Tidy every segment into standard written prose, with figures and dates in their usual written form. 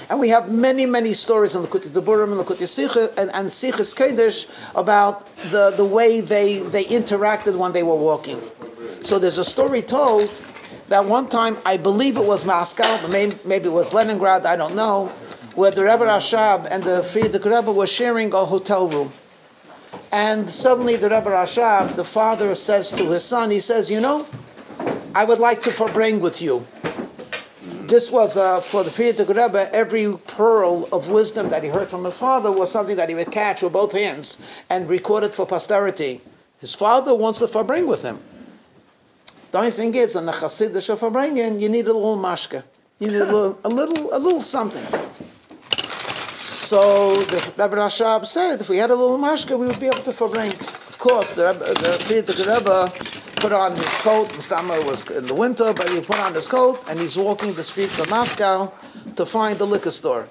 And we have many, many stories in Likutei Deburim and Likutei Sicha and Sichas Kodesh about the way they interacted when they were walking. So there's a story told that one time, I believe it was Moscow, but maybe it was Leningrad, I don't know, where the Rebbe Rashab and the Frierdiker Rebbe were sharing a hotel room. And suddenly the Rebbe Rashab, the father, says to his son, he says, you know, I would like to verbring with you. This was, for the Frierdiker Rebbe, every pearl of wisdom that he heard from his father was something that he would catch with both hands and record it for posterity. His father wants to verbring with him. The only thing is, in the Chassidish of verbringen, you need a little mashka. You need a little something. So the Rebbe Rashab said, if we had a little mashka, we would be able to verbring. Of course, the Frierdiker Rebbe put on his coat. Mustama was in the winter, but he put on his coat, and he's walking the streets of Moscow to find the liquor store.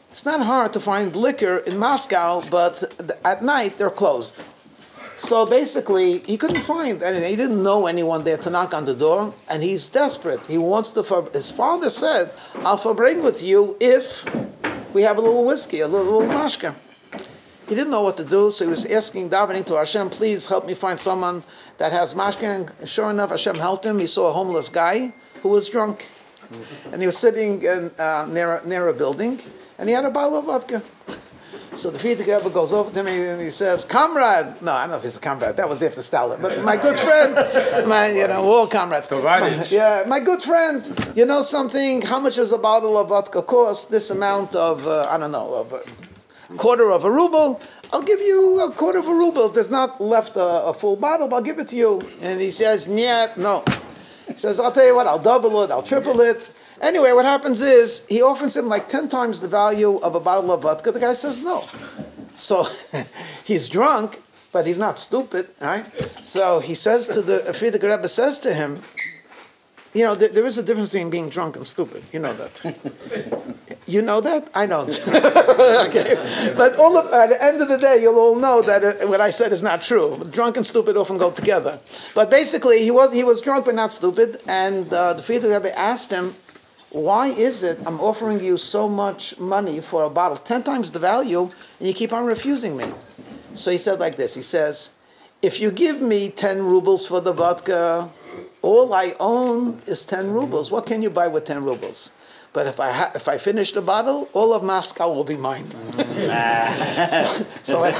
It's not hard to find liquor in Moscow, but at night they're closed. So basically, he couldn't find anything. He didn't know anyone there to knock on the door, and he's desperate. He wants to. His father said, "I'll verbring with you if we have a little whiskey, a little mashka." He didn't know what to do, so he was asking, davening to Hashem, "Please help me find someone that has mashka." And sure enough, Hashem helped him. He saw a homeless guy who was drunk, and he was sitting near a building, and he had a bottle of vodka. So the Frierdiker Rebbe goes over to me and he says, "Comrade," no, I don't know if he's a comrade. That was after Stalin. But my good friend, we're all comrades. My good friend. You know something? How much does a bottle of vodka cost? This amount of of a quarter of a ruble. I'll give you a quarter of a ruble. If there's not left a full bottle, I'll give it to you. And he says, no. He says, I'll tell you what. I'll double it. I'll triple it. Anyway, what happens is, he offers him like 10 times the value of a bottle of vodka. The guy says no. So, he's drunk, but he's not stupid, right? So, he says to the Frierdiker Rebbe says to him, you know, there is a difference between being drunk and stupid. You know that. You know that? I don't. Okay. But at the end of the day, you'll all know that what I said is not true. Drunk and stupid often go together. But basically, he was drunk but not stupid. And the Frierdiker Rebbe asked him, why is it I'm offering you so much money for a bottle, 10 times the value, and you keep on refusing me? So he said like this. He says, if you give me 10 rubles for the vodka, all I own is 10 rubles. What can you buy with 10 rubles? But if I finish the bottle, all of Moscow will be mine. so what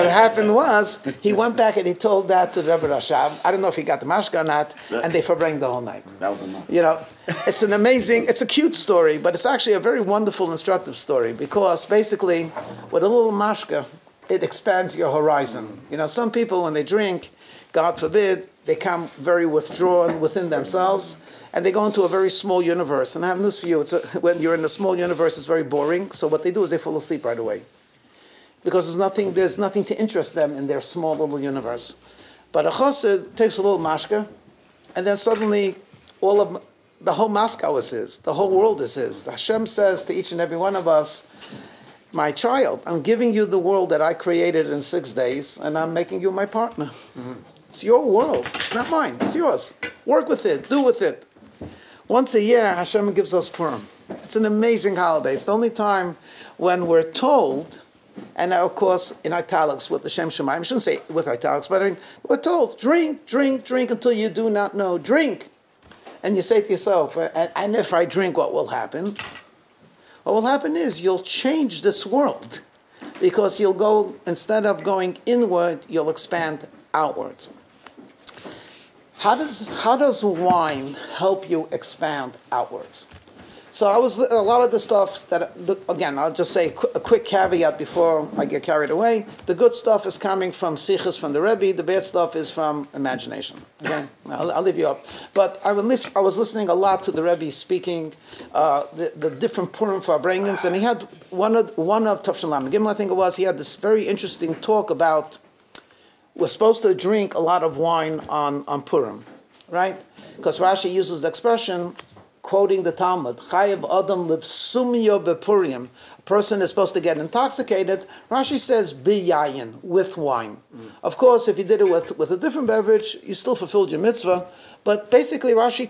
happened was, he went back and he told that to Rebbe Rashab. I don't know if he got the mashka or not, and they verbring the whole night. That was enough. You know, it's a cute story, but it's actually a very wonderful, instructive story, because basically, with a little mashka, it expands your horizon. You know, some people, when they drink, God forbid, they come very withdrawn within themselves, and they go into a very small universe. And I have news for you. When you're in a small universe, it's very boring. So what they do is they fall asleep right away. Because there's nothing to interest them in their small little universe. But a chassid takes a little mashka, and then suddenly the whole Moscow is his. The whole world is his. Hashem says to each and every one of us, my child, I'm giving you the world that I created in 6 days, and I'm making you my partner. Mm-hmm. It's your world, not mine. It's yours. Work with it. Do with it. Once a year, Hashem gives us Purim. It's an amazing holiday. It's the only time when we're told, and now, of course, in italics with the Shem Shemaim, I shouldn't say with italics, but we're told, drink, drink, drink until you do not know. Drink. And you say to yourself, and if I drink, what will happen? What will happen is you'll change this world. Because you'll go, instead of going inward, you'll expand outwards. How does wine help you expand outwards? So a lot of the stuff that, again, I'll just say a quick caveat before I get carried away. The good stuff is coming from sichos from the Rebbe. The bad stuff is from imagination. Okay, I'll leave you up. But I was listening a lot to the Rebbe speaking the different Purim verbringens, and he had one of Tov Shalom Gimel, I think it was. He had this very interesting talk about we're supposed to drink a lot of wine on Purim, right? Because Rashi uses the expression, quoting the Talmud, Chayav Adam Livsumyo bePurim. A person is supposed to get intoxicated. Rashi says, biyayin, with wine. Of course, if you did it with a different beverage, you still fulfilled your mitzvah. But basically, Rashi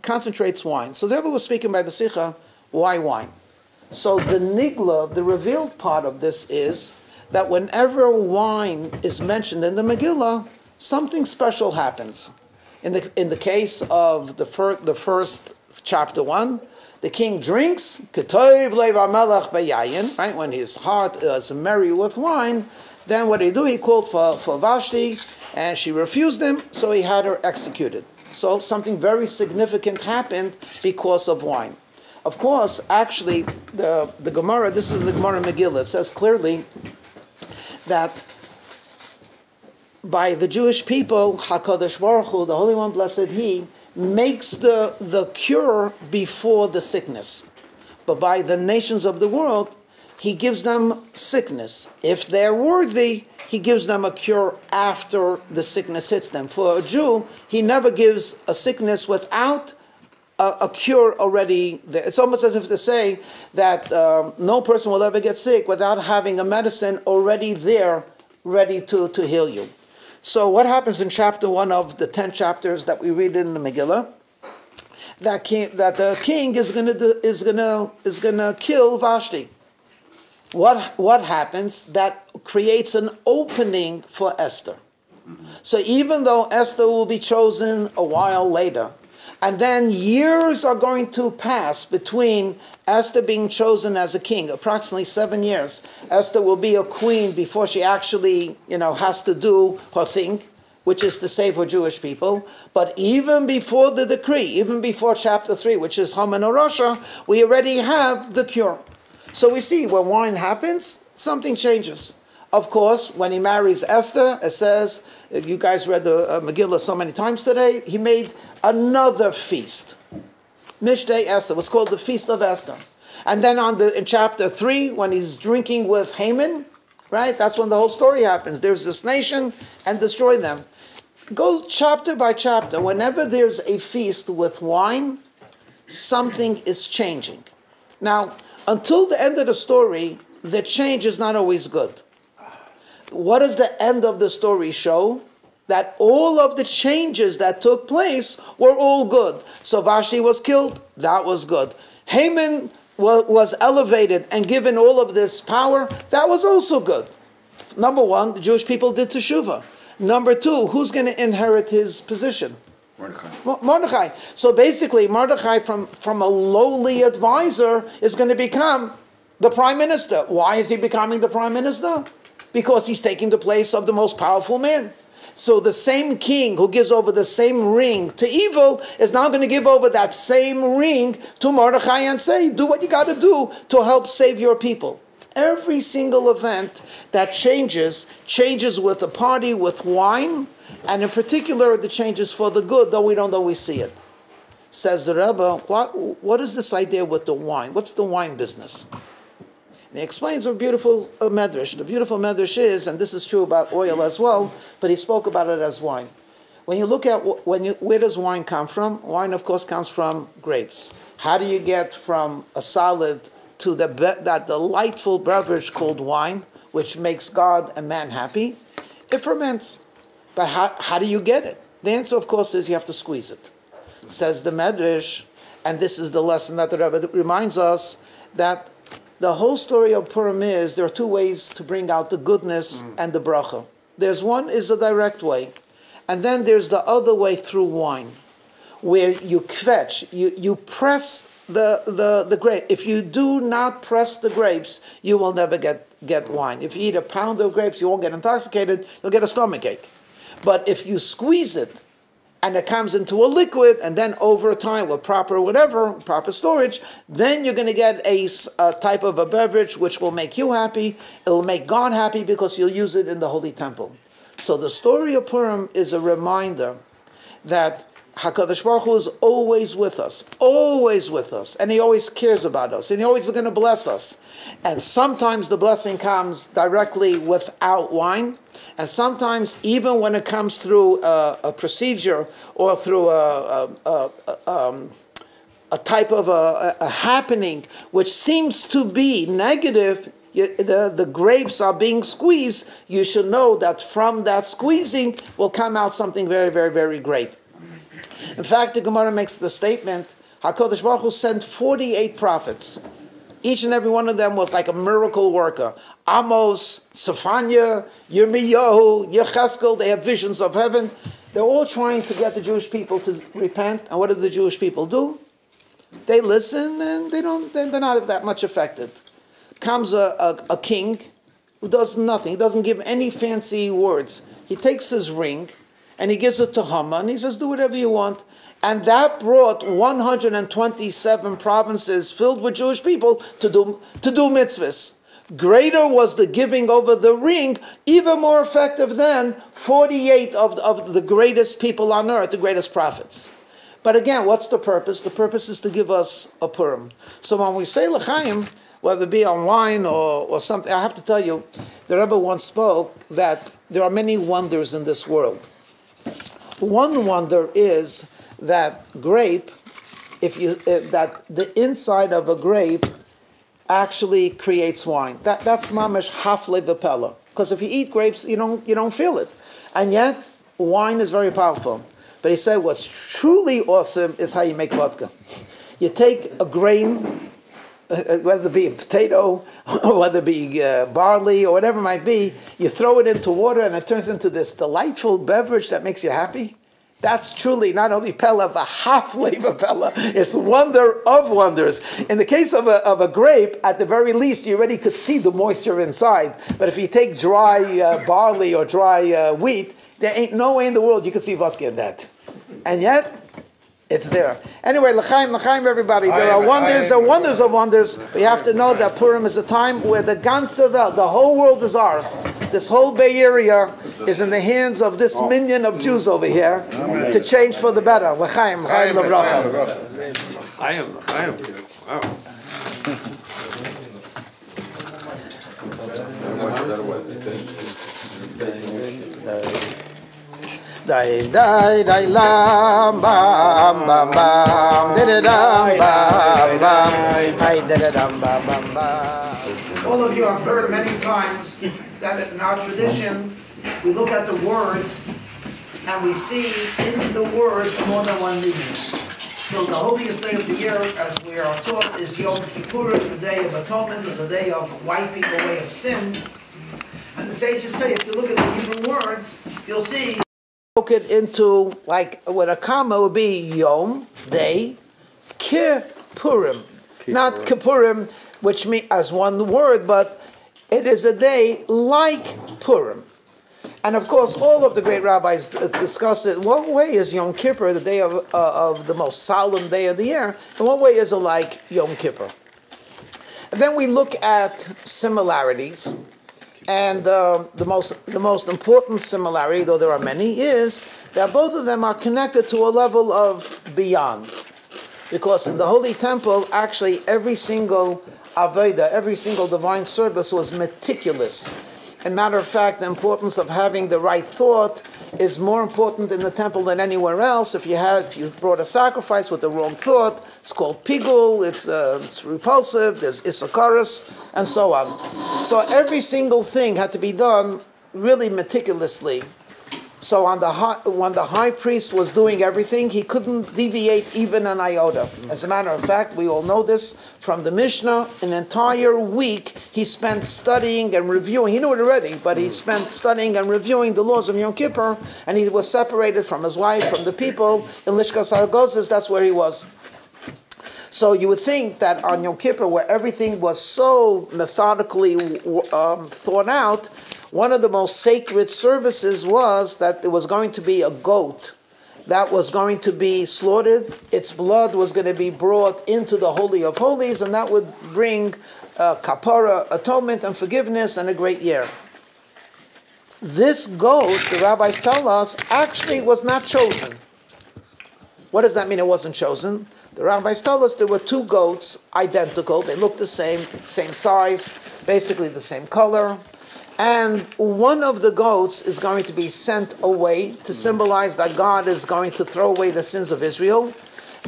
concentrates wine. So the Rebbe was speaking by the Sikha, Why wine? So the nigla, the revealed part of this is that whenever wine is mentioned in the Megillah, something special happens. In the case of the first chapter 1, the king drinks, Ketov Lev HaMelech Beyayin, right? When his heart is merry with wine, then what did he do? He called for Vashti, and she refused him, so he had her executed. So something very significant happened because of wine. Of course, actually, the Gemara, this is the Gemara Megillah, it says clearly that by the Jewish people, HaKadosh Baruch Hu, the Holy One, blessed He, makes the cure before the sickness. But by the nations of the world, He gives them sickness. If they're worthy, He gives them a cure after the sickness hits them. For a Jew, He never gives a sickness without a cure already there. It's almost as if to say that no person will ever get sick without having a medicine already there, ready to heal you. So what happens in chapter 1 of the 10 chapters that we read in the Megillah? That the king is gonna kill Vashti. What happens? That creates an opening for Esther. So even though Esther will be chosen a while later, and then years are going to pass between Esther being chosen as a king, approximately 7 years. Esther will be a queen before she actually, has to do her thing, which is to save her Jewish people. But even before the decree, even before chapter 3, which is Haman or Rasha, we already have the cure. So we see when wine happens, something changes. Of course, when he marries Esther, it says, if you guys read the Megillah so many times today, he made another feast. Mishdei Esther was called the Feast of Esther. And then in chapter 3, when he's drinking with Haman, right, that's when the whole story happens. There's this nation and destroy them. Go chapter by chapter. Whenever there's a feast with wine, something is changing. Now, until the end of the story, the change is not always good. What does the end of the story show? That all of the changes that took place were all good. So Vashti was killed, that was good. Haman was elevated and given all of this power, that was also good. Number 1, the Jewish people did teshuvah. Number 2, who's going to inherit his position? Mordechai. So basically, Mordechai from a lowly advisor is going to become the prime minister. Why is he becoming the prime minister? Because he's taking the place of the most powerful man. So the same king who gives over the same ring to evil is now going to give over that same ring to Mordechai and say, do what you got to do to help save your people. Every single event that changes with a party, with wine, and in particular the changes for the good, though we don't always see it. Says the Rebbe, what is this idea with the wine? What's the wine business? And he explains a beautiful medrash. The beautiful medrash is, and this is true about oil as well, but he spoke about it as wine. When you look at where does wine come from? Wine, of course, comes from grapes. How do you get from a solid to that delightful beverage called wine, which makes God and man happy? It ferments. But how do you get it? The answer, of course, is you have to squeeze it. Says the medrash, and this is the lesson that the Rebbe reminds us, that the whole story of Purim is there are 2 ways to bring out the goodness and the bracha. There's one is a direct way, and then there's the other way through wine, where you kvetch, you press the grape. If you do not press the grapes, you will never get wine. If you eat a pound of grapes, you won't get intoxicated, you'll get a stomachache. But if you squeeze it, and it comes into a liquid, and then over time with proper storage, then you're going to get a type of a beverage which will make you happy. It will make God happy because you'll use it in the Holy Temple. So the story of Purim is a reminder that HaKadosh Baruch Hu is always with us, and He always cares about us, and He always is going to bless us. And sometimes the blessing comes directly without wine, and sometimes even when it comes through a procedure or through a type of a happening which seems to be negative, the grapes are being squeezed, you should know that from that squeezing will come out something very, very, very great. In fact, the Gemara makes the statement, HaKadosh Baruch Hu sent 48 prophets. Each and every one of them was like a miracle worker. Amos, Sophania, Yirmiyahu, Yecheskel, they have visions of heaven. They're all trying to get the Jewish people to repent. And what do the Jewish people do? They listen and they're not that much affected. Comes a king who does nothing. He doesn't give any fancy words. He takes his ring and he gives it to Haman and he says, do whatever you want. And that brought 127 provinces filled with Jewish people to do mitzvahs. Greater was the giving over the ring, even more effective than 48 of the greatest people on earth, the greatest prophets. But again, what's the purpose? The purpose is to give us a Purim. So when we say l'chaim, whether it be on wine or something, I have to tell you, the Rebbe once spoke that there are many wonders in this world. One wonder is that grape, that the inside of a grape actually creates wine. That's mamash hafle v'pella. Because if you eat grapes, you don't feel it, and yet wine is very powerful. But he said what's truly awesome is how you make vodka. You take a grain, whether it be a potato, or whether it be barley, or whatever it might be, you throw it into water and it turns into this delightful beverage that makes you happy. That's truly not only pella, but half flavor pella. It's wonder of wonders. In the case of a grape, at the very least, you already could see the moisture inside. But if you take dry barley or dry wheat, there ain't no way in the world you could see vodka in that. And yet, it's there. Anyway, l'chaim, everybody. There are wonders and wonders of wonders. We have to know that Purim is a time where the ganze Welt, the whole world is ours. This whole Bay Area is in the hands of this minion of Jews over here to change for the better. L'chaim, l'chaim, l'bracha. L'chaim. Wow. Dai lam bam bam bam dam bam bam hai dam bam bam bam. All of you have heard many times that in our tradition we look at the words and we see in the words more than one meaning. So the holiest day of the year, as we are taught, is Yom Kippur, the day of atonement, the day of wiping away of sin. And the sages say, if you look at the Hebrew words, you'll see broke it into, like, what a comma would be Yom, day, Kippurim. Not Kippurim, which means as one word, but it is a day like Purim. And of course, all of the great rabbis discuss it. What way is Yom Kippur, the day of the most solemn day of the year, and what way is it like Yom Kippur? And then we look at similarities. And the most important similarity, though there are many, is that both of them are connected to a level of beyond. Because in the Holy Temple, actually every single Aveda, every single divine service was meticulous. And matter of fact, the importance of having the right thought is more important in the temple than anywhere else. If you brought a sacrifice with the wrong thought, it's called pigul, it's repulsive, there's isakaris, and so on. So every single thing had to be done really meticulously. So when the high priest was doing everything, he couldn't deviate even an iota. As a matter of fact, we all know this from the Mishnah. An entire week he spent studying and reviewing. He knew it already, but he spent studying and reviewing the laws of Yom Kippur, and he was separated from his wife, from the people. In Lishkas HaGozes, that's where he was. So you would think that on Yom Kippur, where everything was so methodically thought out, one of the most sacred services was that there was going to be a goat that was going to be slaughtered. Its blood was going to be brought into the Holy of Holies, and that would bring kapara, atonement, and forgiveness, and a great year. This goat, the rabbis tell us, actually was not chosen. What does that mean it wasn't chosen? The rabbis tell us there were two goats, identical. They looked the same size, basically the same color. And one of the goats is going to be sent away to symbolize that God is going to throw away the sins of Israel.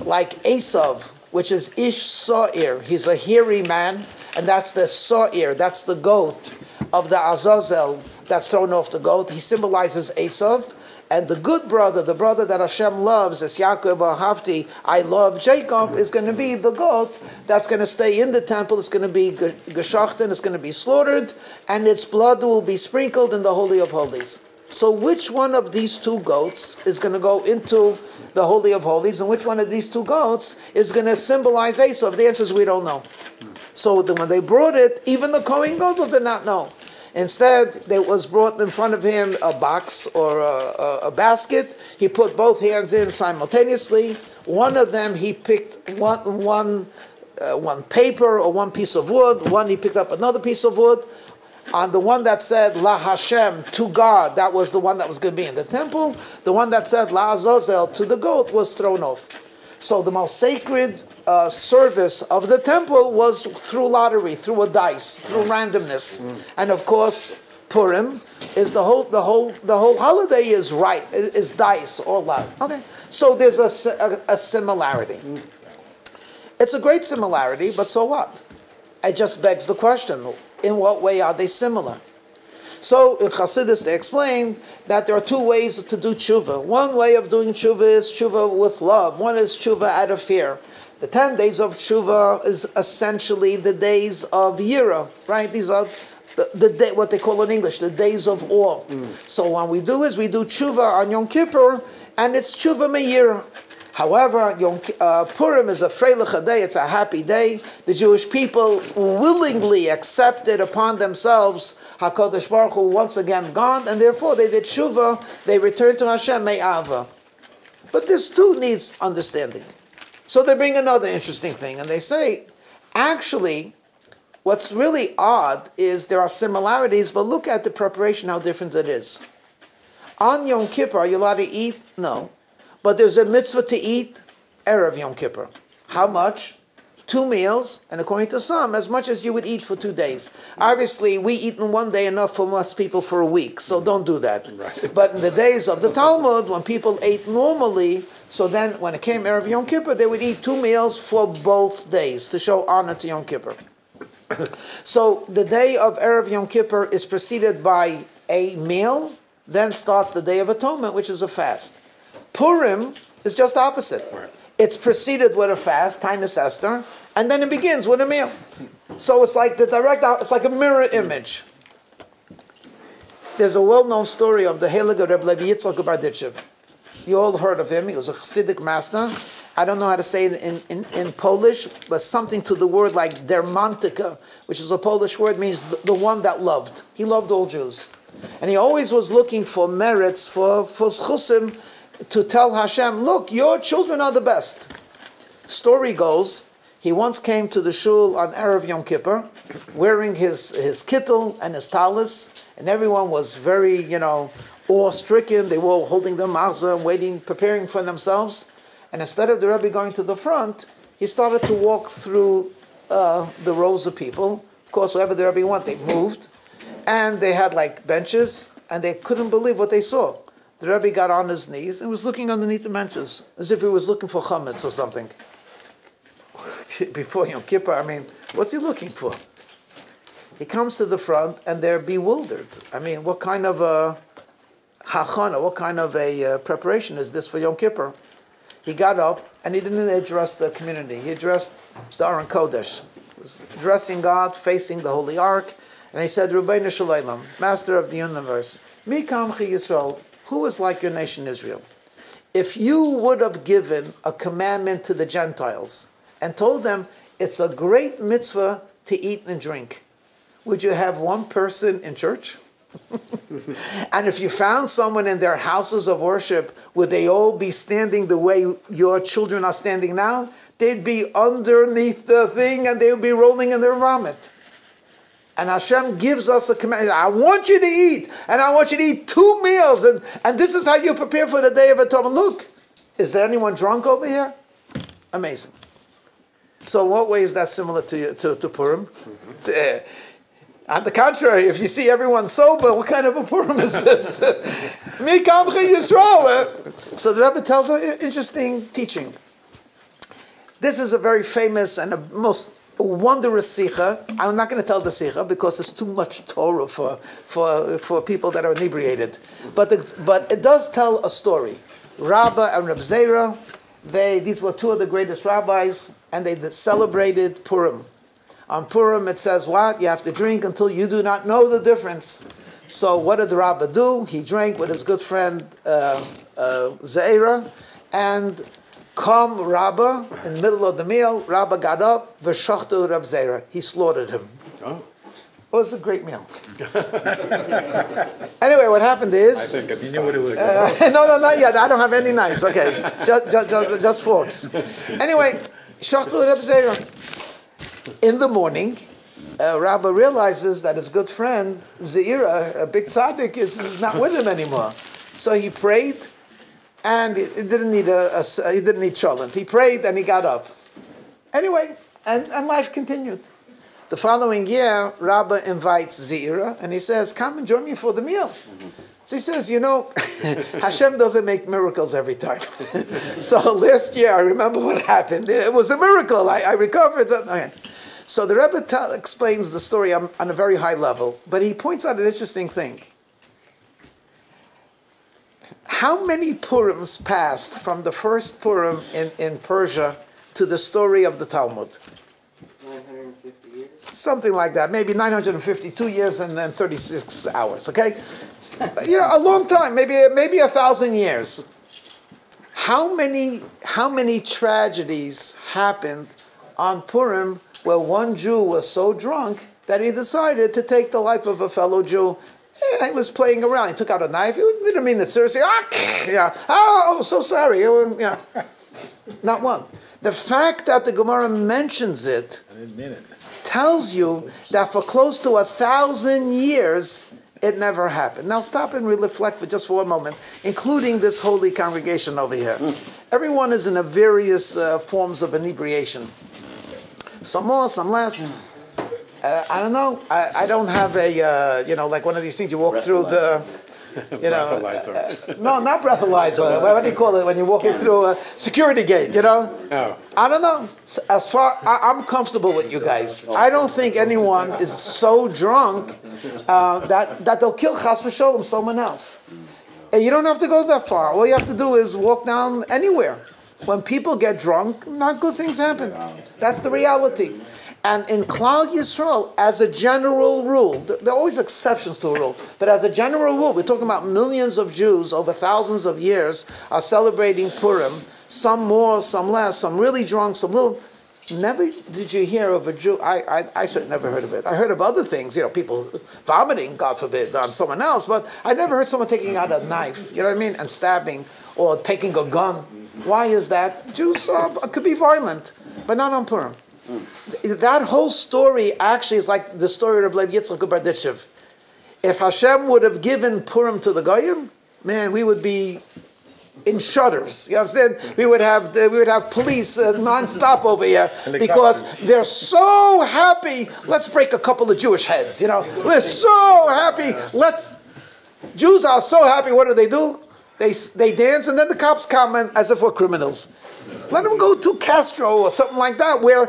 Like Esav, which is Ish Sa'ir. He's a hairy man, and that's the Sa'ir, that's the goat of the Azazel that's thrown off the goat. He symbolizes Esav. And the good brother, the brother that Hashem loves, as Yaakov Ahavti, I love Jacob, is going to be the goat that's going to stay in the temple. It's going to be geshachten, it's going to be slaughtered, and its blood will be sprinkled in the Holy of Holies. So which one of these two goats is going to go into the Holy of Holies, and which one of these two goats is going to symbolize Esav? The answer is we don't know. So when they brought it, even the Kohen Gadol did not know. Instead, there was brought in front of him a box or a basket. He put both hands in simultaneously. One of them he picked one paper or one piece of wood. One he picked up another piece of wood. On the one that said La Hashem, to God, that was the one that was going to be in the temple. The one that said La Azazel, to the goat, was thrown off. So the most sacred service of the temple was through lottery, through a dice, through randomness. And of course, Purim is the whole holiday is dice or lot. Okay, so there's a similarity. It's a great similarity, but so what? It just begs the question: in what way are they similar? So in Chassidus they explain that there are two ways to do tshuva. One way of doing tshuva is tshuva with love. One is tshuva out of fear. The 10 days of tshuva is essentially the days of Yira, right? These are the day, what they call in English, the days of awe. So what we do is we do tshuva on Yom Kippur, and it's tshuva me'yira. However, Purim is a freiliche day, it's a happy day. The Jewish people willingly accepted upon themselves HaKadosh Baruch Hu once again gone, and therefore they did tshuva, they returned to Hashem me'ava. But this too needs understanding. So they bring another interesting thing, and they say, actually, what's really odd is there are similarities, but look at the preparation, how different it is. On Yom Kippur, are you allowed to eat? No. But there's a mitzvah to eat Erev Yom Kippur. How much? 2 meals, and according to some, as much as you would eat for 2 days. Obviously, we eat in one day enough for most people for a week, so don't do that. Right. But in the days of the Talmud, when people ate normally, so then when it came Erev Yom Kippur, they would eat 2 meals for both days to show honor to Yom Kippur. So the day of Erev Yom Kippur is preceded by a meal, then starts the Day of Atonement, which is a fast. Purim is just opposite. Right. It's preceded with a fast, Tainus Esther, and then it begins with a meal. So it's like it's like a mirror image. There's a well-known story of the Heilige Rebbe Levi Yitzchak Berditchev. You all heard of him. He was a Chassidic master. I don't know how to say it in Polish, but something to the word like dermantika, which is a Polish word, means the one that loved. He loved all Jews. And he always was looking for merits, for schusim, to tell Hashem, look, your children are the best. Story goes, he once came to the shul on Erev Yom Kippur, wearing his kittel and his talis, and everyone was very, awe-stricken. They were all holding their matzah, waiting, preparing for themselves. And instead of the Rebbe going to the front, he started to walk through the rows of people. Of course, wherever the Rebbe went, they moved. And they had benches, and they couldn't believe what they saw. The Rebbe got on his knees and was looking underneath the benches, as if he was looking for chametz or something. Before Yom Kippur, what's he looking for? He comes to the front and they're bewildered. What kind of a hachana, what kind of a preparation is this for Yom Kippur? He got up and he didn't address the community. He addressed the Aron Kodesh. He was addressing God, facing the Holy Ark, and he said, Rabbeinu Shalom, Master of the Universe, Mi Kamchi Yisrael, who is like your nation Israel? If you would have given a commandment to the Gentiles and told them it's a great mitzvah to eat and drink, would you have one person in church? And if you found someone in their houses of worship, would they all be standing the way your children are standing now? They'd be underneath the thing and they would be rolling in their vomit. And Hashem gives us a command. I want you to eat, and I want you to eat 2 meals, and this is how you prepare for the Day of Atonement. Look, is there anyone drunk over here? Amazing. So what way is that similar to Purim? Mm-hmm. On the contrary, if you see everyone sober, what kind of a Purim is this? Mi kamcha Yisrael. So the Rebbe tells an interesting teaching. This is a very famous and a most wondrous sicha. I'm not going to tell the sicha because it's too much Torah for people that are inebriated. But it does tell a story. Rabbah and Reb Zera, these were two of the greatest rabbis, and they celebrated Purim. On Purim it says what? You have to drink until you do not know the difference. So what did the Rabbah do? He drank with his good friend Zera, and come Rabbah, in the middle of the meal, Rabbah got up, v'shachtu Reb Zera. He slaughtered him. Oh. It was a great meal. Anyway, what happened is... I think it's time to no, not yet. I don't have any knives. Okay, just forks. Anyway, shachtu Reb Zera. In the morning, Rabbah realizes that his good friend, Zeira, a big tzaddik, is not with him anymore. So he prayed, and he didn't need he didn't need cholent. He prayed and he got up. Anyway, and life continued. The following year, Rabbah invites Zeira, and he says, come and join me for the meal. So he says, Hashem doesn't make miracles every time. So last year, I remember what happened. It was a miracle. I recovered. Okay. So the Rebbe explains the story on a very high level, but he points out an interesting thing. How many Purims passed from the first Purim in Persia to the story of the Talmud? 950 years. Something like that, maybe 952 years and then 36 hours, okay? A long time, maybe 1,000 years. How many tragedies happened on Purim where one Jew was so drunk that he decided to take the life of a fellow Jew? He was playing around. He took out a knife. He didn't mean it seriously. Oh, so sorry. Not one. The fact that the Gemara mentions it tells you that for close to 1,000 years, it never happened. Now stop and reflect for just for one moment, including this holy congregation over here. Everyone is in a various forms of inebriation. Some more, some less. I don't know. I don't have a, like one of these things you walk through the, breathalyzer. No, not breathalyzer. What do you call it when you're walking through a security gate, Oh. I don't know. I'm comfortable with you guys. I don't think anyone is so drunk that they'll kill chas v'sholem someone else. And you don't have to go that far. All you have to do is walk down anywhere. When people get drunk, not good things happen. That's the reality. And in Klal Yisrael, as a general rule, there are always exceptions to a rule, but as a general rule, we're talking about millions of Jews over thousands of years are celebrating Purim, some more, some less, some really drunk, some little. Never did you hear of a Jew, I certainly never heard of it. I heard of other things, people vomiting, God forbid, on someone else, but I never heard someone taking out a knife, and stabbing, or taking a gun. Why is that? Jews could be violent, but not on Purim. That whole story actually is like the story of Reb Yitzchak Berditchev. If Hashem would have given Purim to the Goyim, man, we would be in shudders. You understand? We would have police non-stop over here because they're so happy. Let's break a couple of Jewish heads. We're so happy. Jews are so happy. What do? They dance, and then the cops come as if we're criminals. Let them go to Castro or something like that, or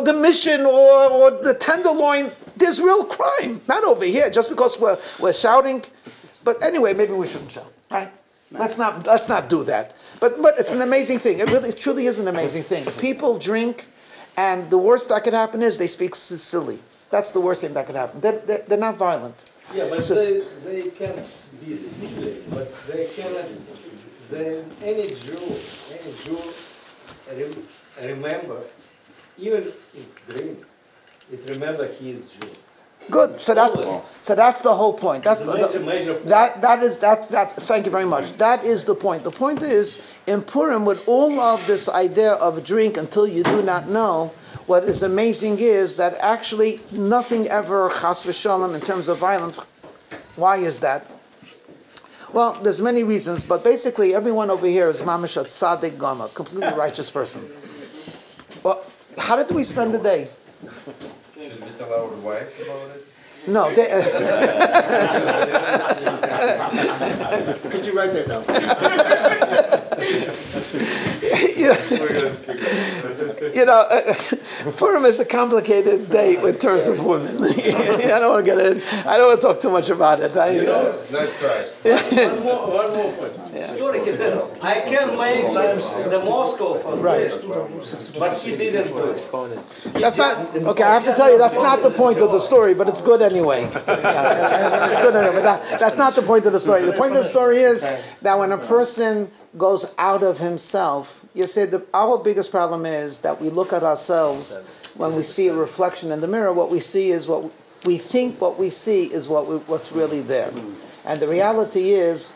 the Mission or the Tenderloin. There's real crime, not over here, just because we're shouting. But anyway, maybe we shouldn't shout, right? Let's not do that. But it's an amazing thing. It truly is an amazing thing. People drink, and the worst that could happen is they speak silly. That's the worst thing that could happen. They're not violent. Yeah, but they can be silly, but they cannot. Then any Jew remember, even its dream, it remember he is Jew. Good. So that's the whole point. That's major point. That's thank you very much. That is the point. The point is in Purim, with all of this idea of drink until you do not know, what is amazing is that actually nothing ever chas v'shalom in terms of violence. Why is that? Well, there's many reasons, but basically everyone over here is mamash a tzaddik gama, completely righteous person. Well, how did we spend the day? Should we tell our wife about it? No. Could you write that down? Purim is a complicated day in terms of women. I don't want to get in. I don't want to talk too much about it. Nice try. One more point. Story, he said, I can make the Moscow for this, but he didn't do it. That's not okay. I have to tell you, that's not the point of the story, but it's good anyway. It's good anyway. But that's not the point of the story. The point of the story is that when a person goes out of himself, you say our biggest problem is that we look at ourselves when we see a reflection in the mirror. What we see is what we think. What we see is what's really there, and the reality is.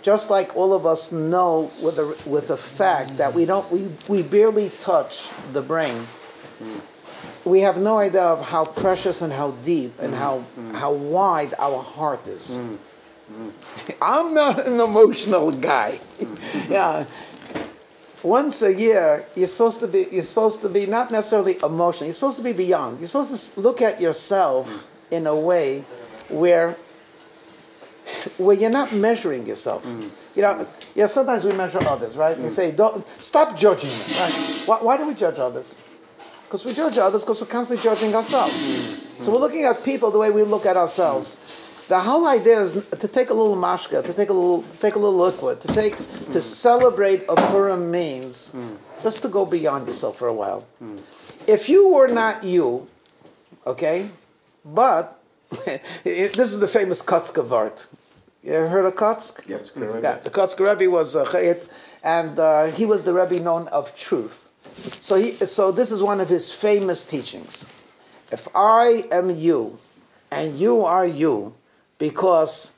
Just like all of us know with a fact that we barely touch the brain, we have no idea of how precious and how deep and how wide our heart is. I'm not an emotional guy. Yeah. Once a year, you're supposed to be not necessarily emotional. You're supposed to be beyond. You're supposed to look at yourself in a way where you're not measuring yourself. Sometimes we measure others, right? We say, "Don't stop judging them." Right? Why do we judge others? Because we judge others because we're constantly judging ourselves. So we're looking at people the way we look at ourselves. The whole idea is to take a little mashka, to take a little liquid, to celebrate a Purim means just to go beyond yourself for a while. If you were not you, okay, but this is the famous Kotzker Vart. You ever heard of Kotzk? Yes, correct. Yeah, the Kotzker Rebbe was a Chayet, and he was the Rebbe known of truth. So this is one of his famous teachings. If I am you, and you are you, because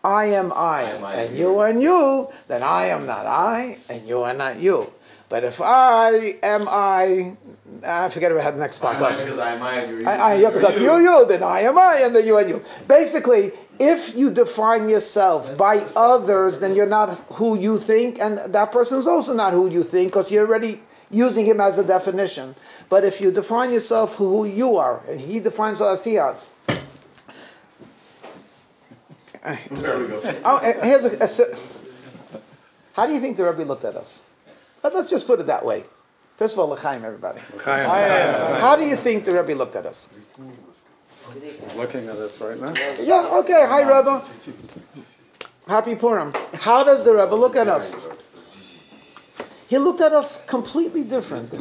I am I, and you are you, then I am not I, and you are not you. But if I am I forget about the next podcast. Because I'm I, you're you. Because you, then I am I, and then you and you. Basically, if you define yourself by others, then you're not who you think, and that person is also not who you think, because you're already using him as a definition. But if you define yourself who you are, and he defines us as he is. There we go. How do you think the Rebbe looked at us? Let's just put it that way. First of all, l'chaim, everybody. L'chaim. How do you think the Rebbe looked at us? Looking at us right now. Yeah, okay. Hi, Rebbe. Happy Purim. How does the Rebbe look at us? He looked at us completely different.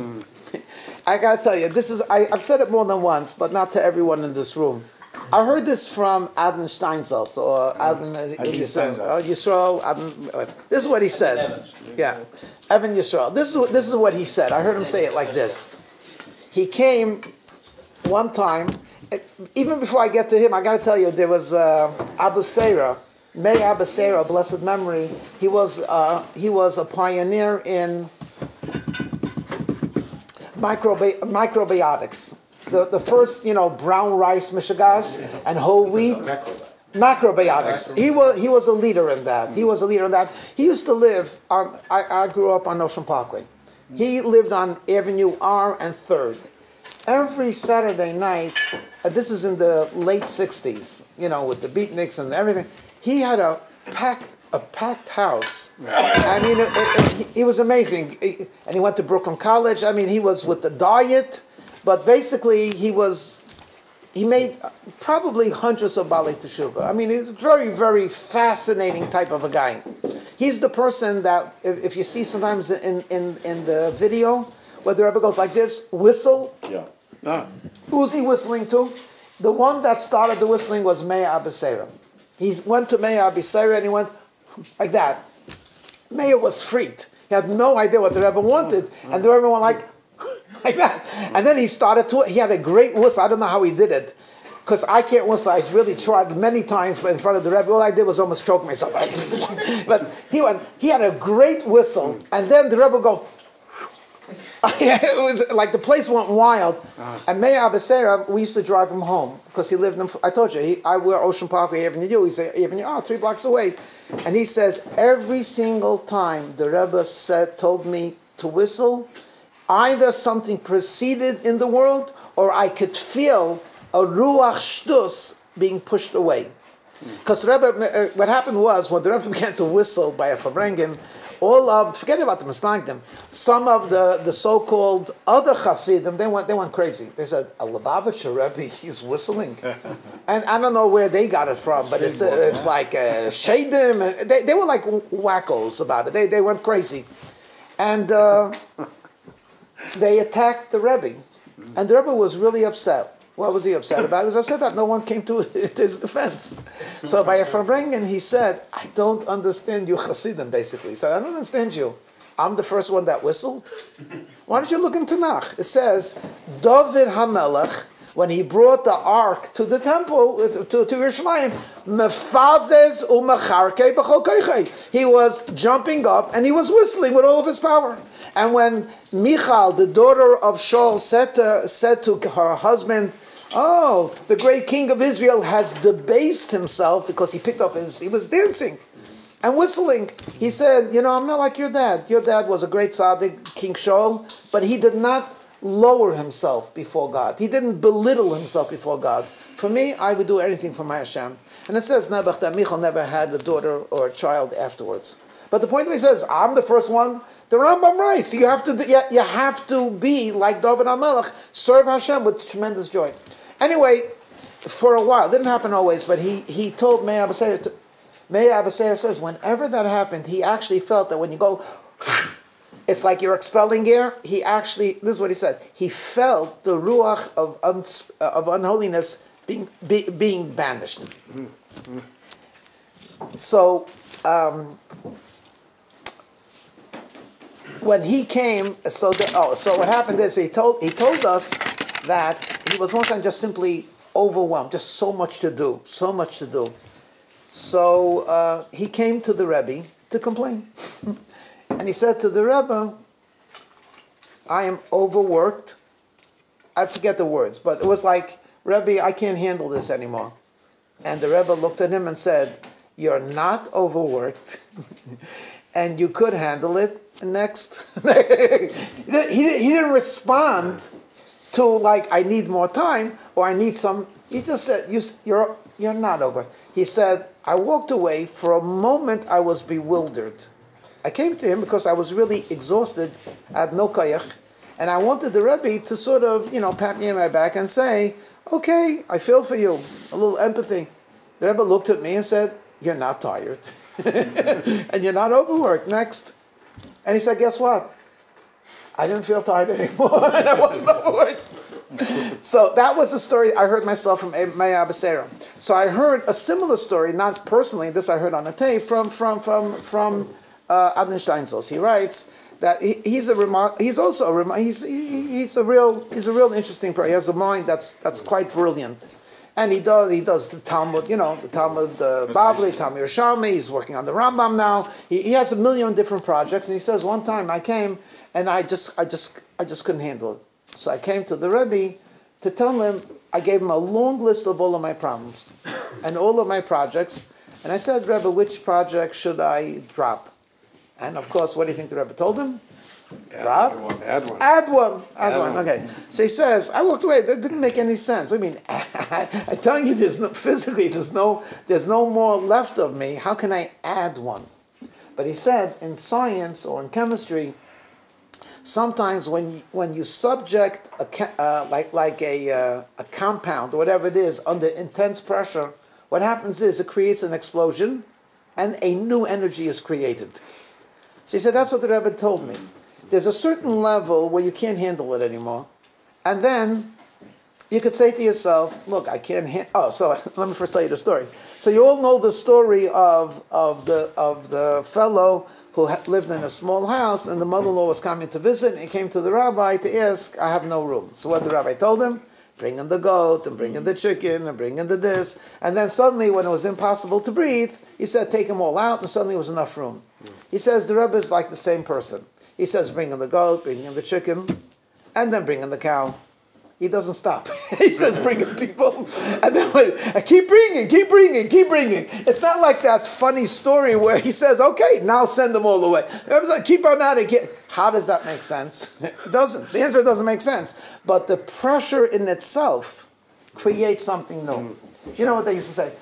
I got to tell you, I've said it more than once, but not to everyone in this room. I heard this from Adnan Steinsaltz, or Adnan Yisrael. This is what he said. Yeah, Evan Yisrael. This is what he said. I heard him say it like this. He came one time. Even before I get to him, I got to tell you, there was Abu Sarah, May Abu Sarah, blessed memory. He was a pioneer in microbiotics. The first, brown rice mishagas and whole wheat. Macrobiotics. He was a leader in that. He used to live on, I grew up on Ocean Parkway. He lived on Avenue R and 3rd. Every Saturday night, this is in the late 60s, with the beatniks and everything, he had a packed house. I mean, he was amazing. And he went to Brooklyn College. I mean, he was with the diet. But basically, he made probably hundreds of Balei Teshuvah. I mean, he's a very, very fascinating type of a guy. He's the person that, if you see sometimes in the video, where the Rebbe goes like this, whistle. Yeah. Who's he whistling to? The one that started the whistling was Meir Abisera. He went to Meir Abisera and he went like that. Meir was freaked. He had no idea what the Rebbe wanted. And the Rebbe went like that. And then he had a great whistle. I don't know how he did it. Because I can't whistle. I really tried many times, but in front of the Rebbe, all I did was almost choke myself. But he had a great whistle. And then the Rebbe would go, it was like the place went wild. And Meir Abisera, we used to drive him home because he lived in, I told you, I wear Ocean Parkway Avenue. He said, Avenue, 3 blocks away. And he says, every single time the Rebbe told me to whistle, either something proceeded in the world or I could feel a ruach shtus being pushed away. Because what happened was, when the Rebbe began to whistle by a Fabrengen, all of, forget about the Misnagdim, some of the so-called other Hasidim, they went crazy. They said, a Lubavitcher Rebbe, he's whistling. And I don't know where they got it from, but it's like Shadim. They were like wackos about it. They went crazy. And they attacked the Rebbe. And the Rebbe was really upset. What was he upset about? He was upset that no one came to his defense. So by a Farbrengen, he said, I don't understand you Hasidim, basically. He said, I don't understand you. I'm the first one that whistled. Why don't you look in Tanakh? It says, David HaMelech, when he brought the ark to the temple, to Yerushalayim, Mefazes u'mecharkei b'chol koichei. He was jumping up and he was whistling with all of his power. And when Michal, the daughter of Shaul, said to her husband, oh, the great king of Israel has debased himself because he was dancing and whistling. He said, I'm not like your dad. Your dad was a great tzaddik, King Shaul, but he did not lower himself before God. He didn't belittle himself before God. For me, I would do anything for my Hashem. And it says, Nebuch, that Michal never had a daughter or a child afterwards. But the point of it says, I'm the first one. The Rambam writes, you have to be like David HaMelech, serve Hashem with tremendous joy. Anyway, for a while, it didn't happen always, but he told Meir Abaseir says, whenever that happened, he actually felt that when you go, it's like you're expelling air. He actually, this is what he said, he felt the ruach of unholiness being banished. So, when he came, so what happened is he told us that he was one time just simply overwhelmed, just so much to do. So he came to the Rebbe to complain. And he said to the Rebbe, I am overworked. I forget the words, but it was like, Rebbe, I can't handle this anymore. And the Rebbe looked at him and said, you're not overworked, and you could handle it. Next. He didn't respond to like, I need more time, or I need some. He just said, you're not over. He said, I walked away. For a moment, I was bewildered. I came to him because I was really exhausted, at no kayach, and I wanted the Rebbe to sort of, pat me on my back and say, okay, I feel for you, a little empathy. The Rebbe looked at me and said, you're not tired, and you're not overworked. Next. And he said, guess what? I didn't feel tired anymore, and I wasn't overworked. So that was the story I heard myself from Meir Abaseir. So I heard a similar story, not personally, this I heard on a tape, from Adnan Steinsaltz. He writes that he's a real interesting person. He has a mind that's quite brilliant, and he does the Talmud, the Talmud Bavli, Talmud Yerushalmi. He's working on the Rambam now. He has a million different projects, and he says one time I came and I just couldn't handle it. So I came to the Rebbe to tell him. I gave him a long list of all of my problems and all of my projects, and I said, Rebbe, which project should I drop? And of course, what do you think the Rebbe told him? Drop? Add one. Okay. So he says, I walked away. That didn't make any sense. I mean, I'm telling you, there's no more left of me. How can I add one? But he said, in science or in chemistry, sometimes when you subject a compound or whatever it is under intense pressure, what happens is it creates an explosion, and a new energy is created. So he said, that's what the Rebbe told me. There's a certain level where you can't handle it anymore. And then you could say to yourself, look, I can't so let me first tell you the story. So you all know the story of the fellow who lived in a small house, and the mother-in-law was coming to visit, and he came to the rabbi to ask, I have no room. So what the rabbi told him? Bring in the goat, and bring in the chicken, and bring in the this. And then suddenly, when it was impossible to breathe, he said, take them all out, and suddenly there was enough room. He says, the Rebbe is like the same person. He says, bring in the goat, bring in the chicken, and then bring in the cow. He doesn't stop. He says, bring in people. And then keep bringing. It's not like that funny story where he says, okay, now send them all away. Like, keep on at it. How does that make sense? It doesn't. The answer doesn't make sense. But the pressure in itself creates something new. You know what they used to say?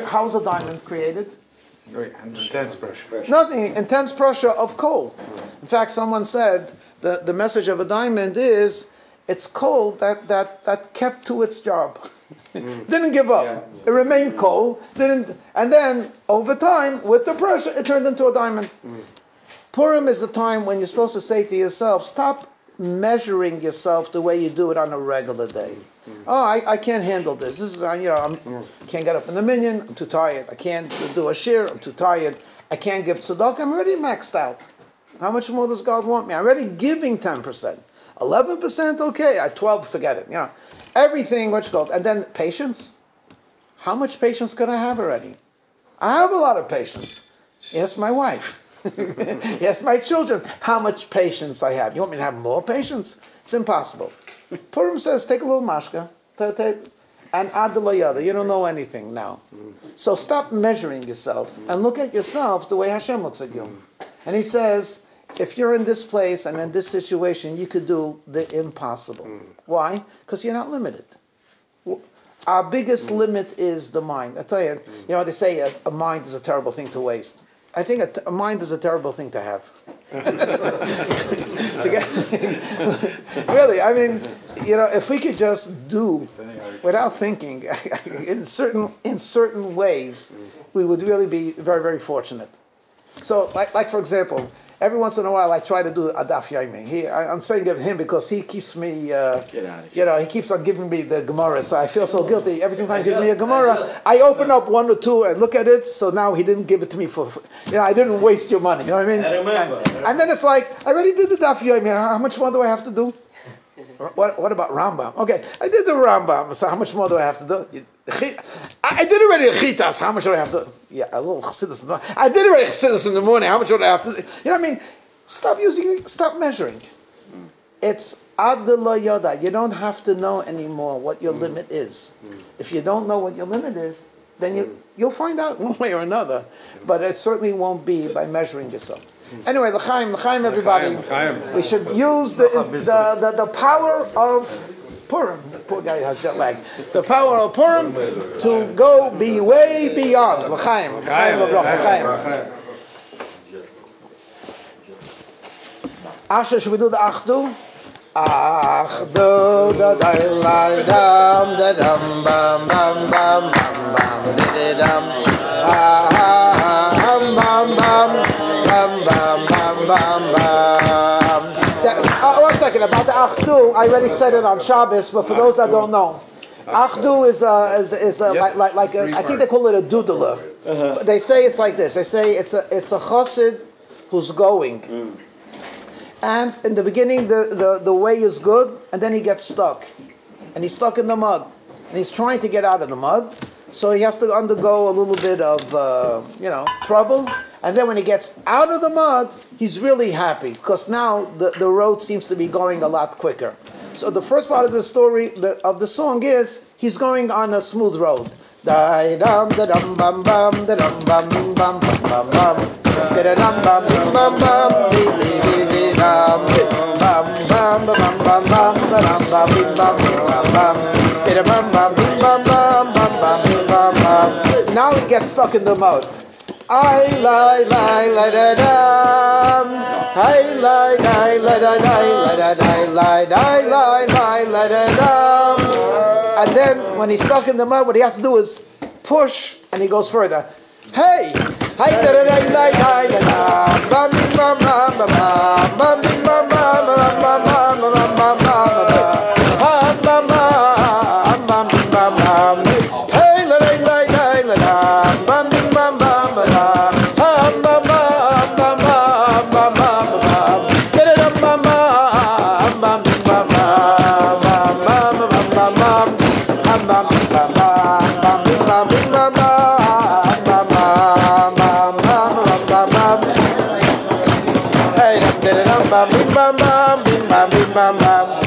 How's a diamond created? Intense pressure. Nothing, intense pressure of coal. In fact, someone said the message of a diamond is it's coal that kept to its job. Didn't give up. It remained coal. And then over time, with the pressure, it turned into a diamond. Purim is the time when you're supposed to say to yourself, stop measuring yourself the way you do it on a regular day. Oh, I can't handle this. This is, I can't get up in the minyan. I'm too tired. I can't do a shir. I'm too tired. I can't give tzedakah. I'm already maxed out. How much more does God want me? I'm already giving 10%. 11%, okay. At 12, forget it. Everything, what's called. And then patience. How much patience could I have already? I have a lot of patience. Yes, my wife. Yes, my children. How much patience I have. You want me to have more patience? It's impossible. Purim says, take a little mashka, and add the layada. You don't know anything now. So stop measuring yourself and look at yourself the way Hashem looks at you. And he says, if you're in this place and in this situation, you could do the impossible. Why? Because you're not limited. Our biggest limit is the mind. I tell you, they say a mind is a terrible thing to waste. I think a mind is a terrible thing to have. Really, I mean, if we could just do without thinking, in certain ways, we would really be very, very fortunate. So, like for example, every once in a while I try to do a daf yomi. I'm saying of him because he keeps me, he keeps on giving me the Gemara, so I feel so guilty. Every time he gives me a Gemara, I open up one or two and look at it, so now he didn't give it to me for, I didn't waste your money, you know what I mean? I remember. And then it's like, I already did the daf yomi, how much more do I have to do? What about Rambam? Okay, I did the Rambam, so how much more do I have to do? I did already Chitas, how much do I have to? Yeah, a little Chassidus. I did already Chassidus in the morning, how much would I have to? You know what I mean? Stop measuring. It's ad la yoda. You don't have to know anymore what your limit is. If you don't know what your limit is, then you'll find out one way or another. But it certainly won't be by measuring yourself. Anyway, l'chaim, everybody. We should use the power of Purim. Poor guy has jet lag. The power of Purim to go be way beyond. L'chaim, l'chaim. Asher, should we do the achdu? Achdu da da la dam da dam bam bam bam bam bam da dam bam bam bam bam bam bam bam. One second, about the achdu, I already said it on Shabbos, but for those that don't know, achdu is like I think they call it a doodler. They say it's like this. They say it's a chassid who's going. And in the beginning, the way is good, and then he gets stuck. And he's stuck in the mud. And he's trying to get out of the mud. So he has to undergo a little bit of, trouble. And then when he gets out of the mud, he's really happy. Because now the road seems to be going a lot quicker. So the first part of the story, of the song is, he's going on a smooth road. Da-dum, da-dum, bam, bam, da-dum, bam, bam, bam, bam, bam. Da-dum, bam, bim, bam, bam, bi, bam, bam, bam, bam, bam, bam, bam, bam, bim, bam, bam, bam, bam, bam, bim, bam, bam, bam, bam, bim, bam, bam. Now he gets stuck in the mud. I lie, da, dum. I lie, da, da, da, dum. And then when he's stuck in the mud, what he has to do is push, and he goes further. Hey! Hey, da da da da da da bam bim bam bam bam bam bim bam bam bam bam bam bam bam bam bam bim bam bam. Hey, la la la la la bam bim bam bam bam bam bam bam bam bam bam bam da da bam bam bam bim bam bam bam bam bam bam bam bam bam bam bim bam bim bam bam. Bam bam bim bam bam bim bam bim bam bam.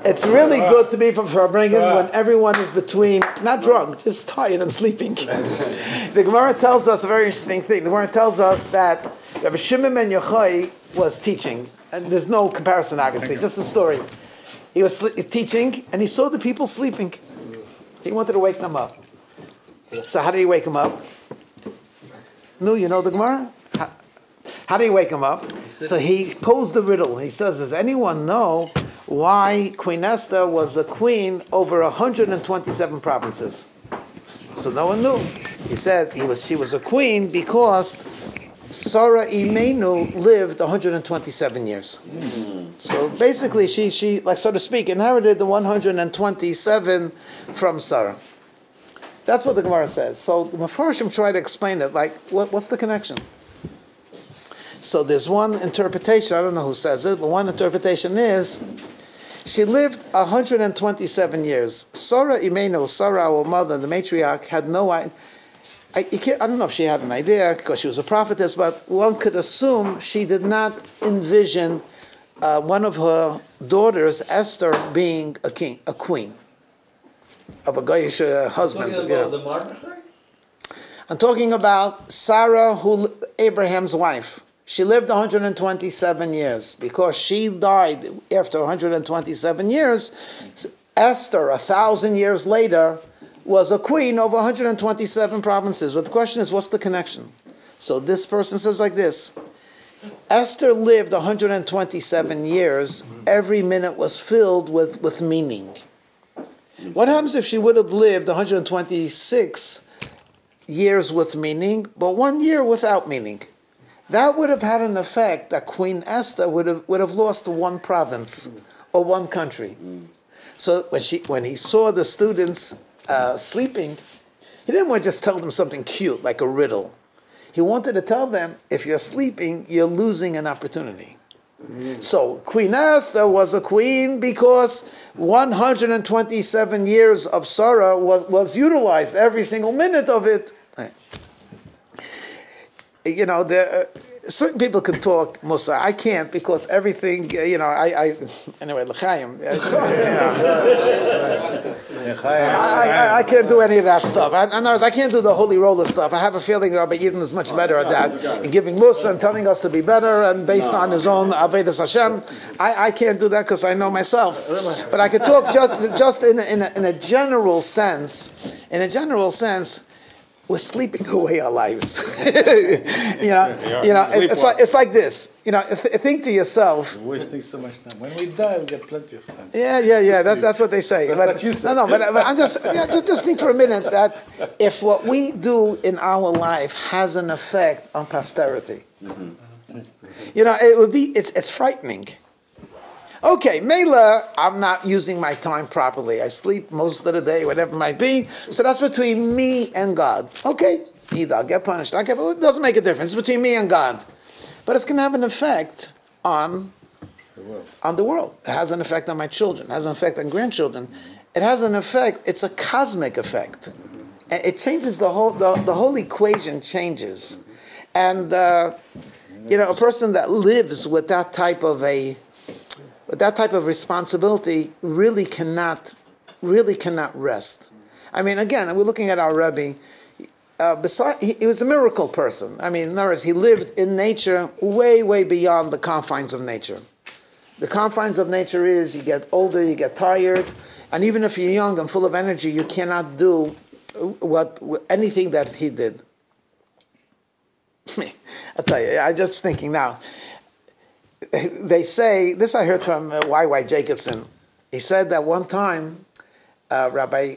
It's really good to be for Farbrengen when everyone is between, not drunk, just tired and sleeping. The Gemara tells us a very interesting thing. The Gemara tells us that Rabbi Shimon ben Yochai was teaching, and there's no comparison, obviously, just a story. He was teaching, and he saw the people sleeping. He wanted to wake them up. So how did he wake them up? No, you know the Gemara? How did he wake them up? So he posed the riddle. He says, does anyone know why Queen Esther was a queen over 127 provinces? So no one knew. He said she was a queen because Sarah Imenu lived 127 years. So basically she, like so to speak, inherited the 127 from Sarah. That's what the Gemara says. So the Mefarshim try to explain it, like, what's the connection? So there's one interpretation, I don't know who says it, but one interpretation is, she lived 127 years. Sarah Imenu, Sarah, our mother, the matriarch, had no idea. I don't know if she had an idea, because she was a prophetess, but one could assume she did not envision one of her daughters, Esther, being a queen of a Goyish husband. I'm talking about Sarah, Abraham's wife. She lived 127 years. Because she died after 127 years, Esther, 1,000 years later, was a queen over 127 provinces. But the question is, what's the connection? So this person says like this. Esther lived 127 years. Every minute was filled with meaning. What happens if she would have lived 126 years with meaning, but 1 year without meaning? That would have had an effect that Queen Esther would have lost one province or one country. So when he saw the students sleeping, he didn't want to just tell them something cute like a riddle. He wanted to tell them, if you're sleeping, you're losing an opportunity. So Queen Esther was a queen because 127 years of Sarah was utilized, every single minute of it. You know, certain people can talk Musa. I can't because everything, anyway, L'chaim. I can't do any of that stuff. In other words, I can't do the holy roller stuff. I have a feeling Rabbi Eden is much better at that, in giving Musa and telling us to be better and based on his own Avedas Hashem. I can't do that because I know myself. But I could talk just in a general sense. In a general sense, we're sleeping away our lives. It's like this. Think to yourself. We're wasting so much time. When we die, we get plenty of time. Yeah. That's what they say. That's what you said. No, but I'm just think for a minute that if what we do in our life has an effect on posterity, it's frightening. Okay, Mela, I'm not using my time properly. I sleep most of the day, whatever it might be. So that's between me and God. Okay, either I'll get punished, I'll get punished. It doesn't make a difference. It's between me and God. But it's going to have an effect on the world. It has an effect on my children. It has an effect on grandchildren. It has an effect. It's a cosmic effect. It changes the whole equation changes. And, a person that lives with that type of responsibility really cannot rest. I mean, again, we're looking at our Rebbe. He was a miracle person. I mean, in other words, he lived in nature way, way beyond the confines of nature. The confines of nature is you get older, you get tired, and even if you're young and full of energy, you cannot do anything that he did. I'll tell you, I'm just thinking now. They say, this I heard from Y.Y. Jacobson. He said that one time, Rabbi